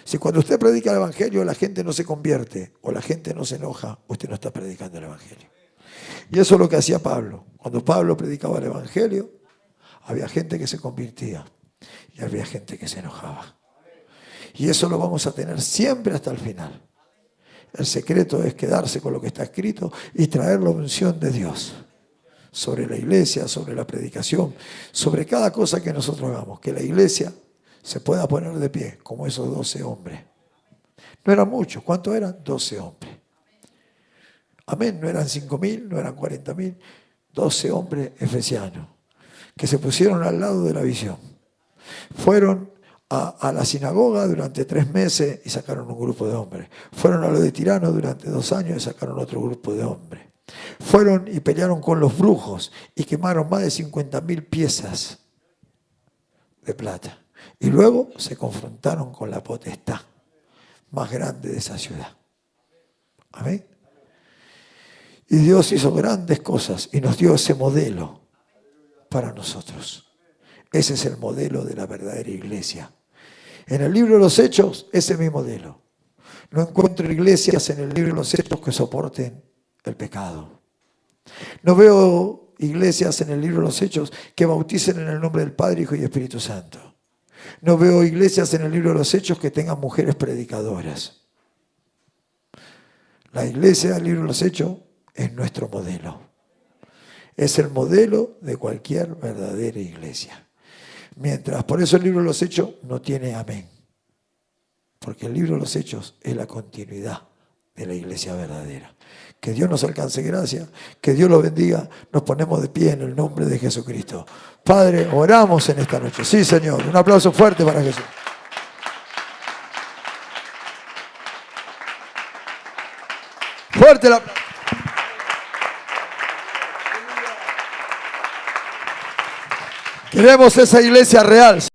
Si cuando usted predica el Evangelio la gente no se convierte o la gente no se enoja, usted no está predicando el Evangelio. Y eso es lo que hacía Pablo. Cuando Pablo predicaba el Evangelio, había gente que se convertía y había gente que se enojaba. Y eso lo vamos a tener siempre hasta el final. El secreto es quedarse con lo que está escrito y traer la unción de Dios sobre la iglesia, sobre la predicación, sobre cada cosa que nosotros hagamos. Que la iglesia se pueda poner de pie, como esos 12 hombres. No eran muchos. ¿Cuántos eran? 12 hombres. Amén. No eran 5.000, no eran 40.000. 12 hombres efesianos que se pusieron al lado de la visión. Fueron a la sinagoga durante 3 meses y sacaron un grupo de hombres. Fueron a lo de Tirano durante 2 años y sacaron otro grupo de hombres. Fueron y pelearon con los brujos y quemaron más de 50.000 piezas de plata. Y luego se confrontaron con la potestad más grande de esa ciudad. Amén. Y Dios hizo grandes cosas y nos dio ese modelo para nosotros. Ese es el modelo de la verdadera iglesia. En el libro de los Hechos, ese es mi modelo. No encuentro iglesias en el libro de los Hechos que soporten el pecado. No veo iglesias en el libro de los Hechos que bauticen en el nombre del Padre, Hijo y Espíritu Santo. No veo iglesias en el libro de los Hechos que tengan mujeres predicadoras. La iglesia del libro de los Hechos es nuestro modelo. Es el modelo de cualquier verdadera iglesia. Por eso el libro de los Hechos no tiene amén. Porque el libro de los Hechos es la continuidad de la iglesia verdadera. Que Dios nos alcance gracia, que Dios los bendiga. Nos ponemos de pie en el nombre de Jesucristo. Padre, oramos en esta noche. Sí, Señor. Un aplauso fuerte para Jesús. Fuerte el aplauso. Queremos esa iglesia real.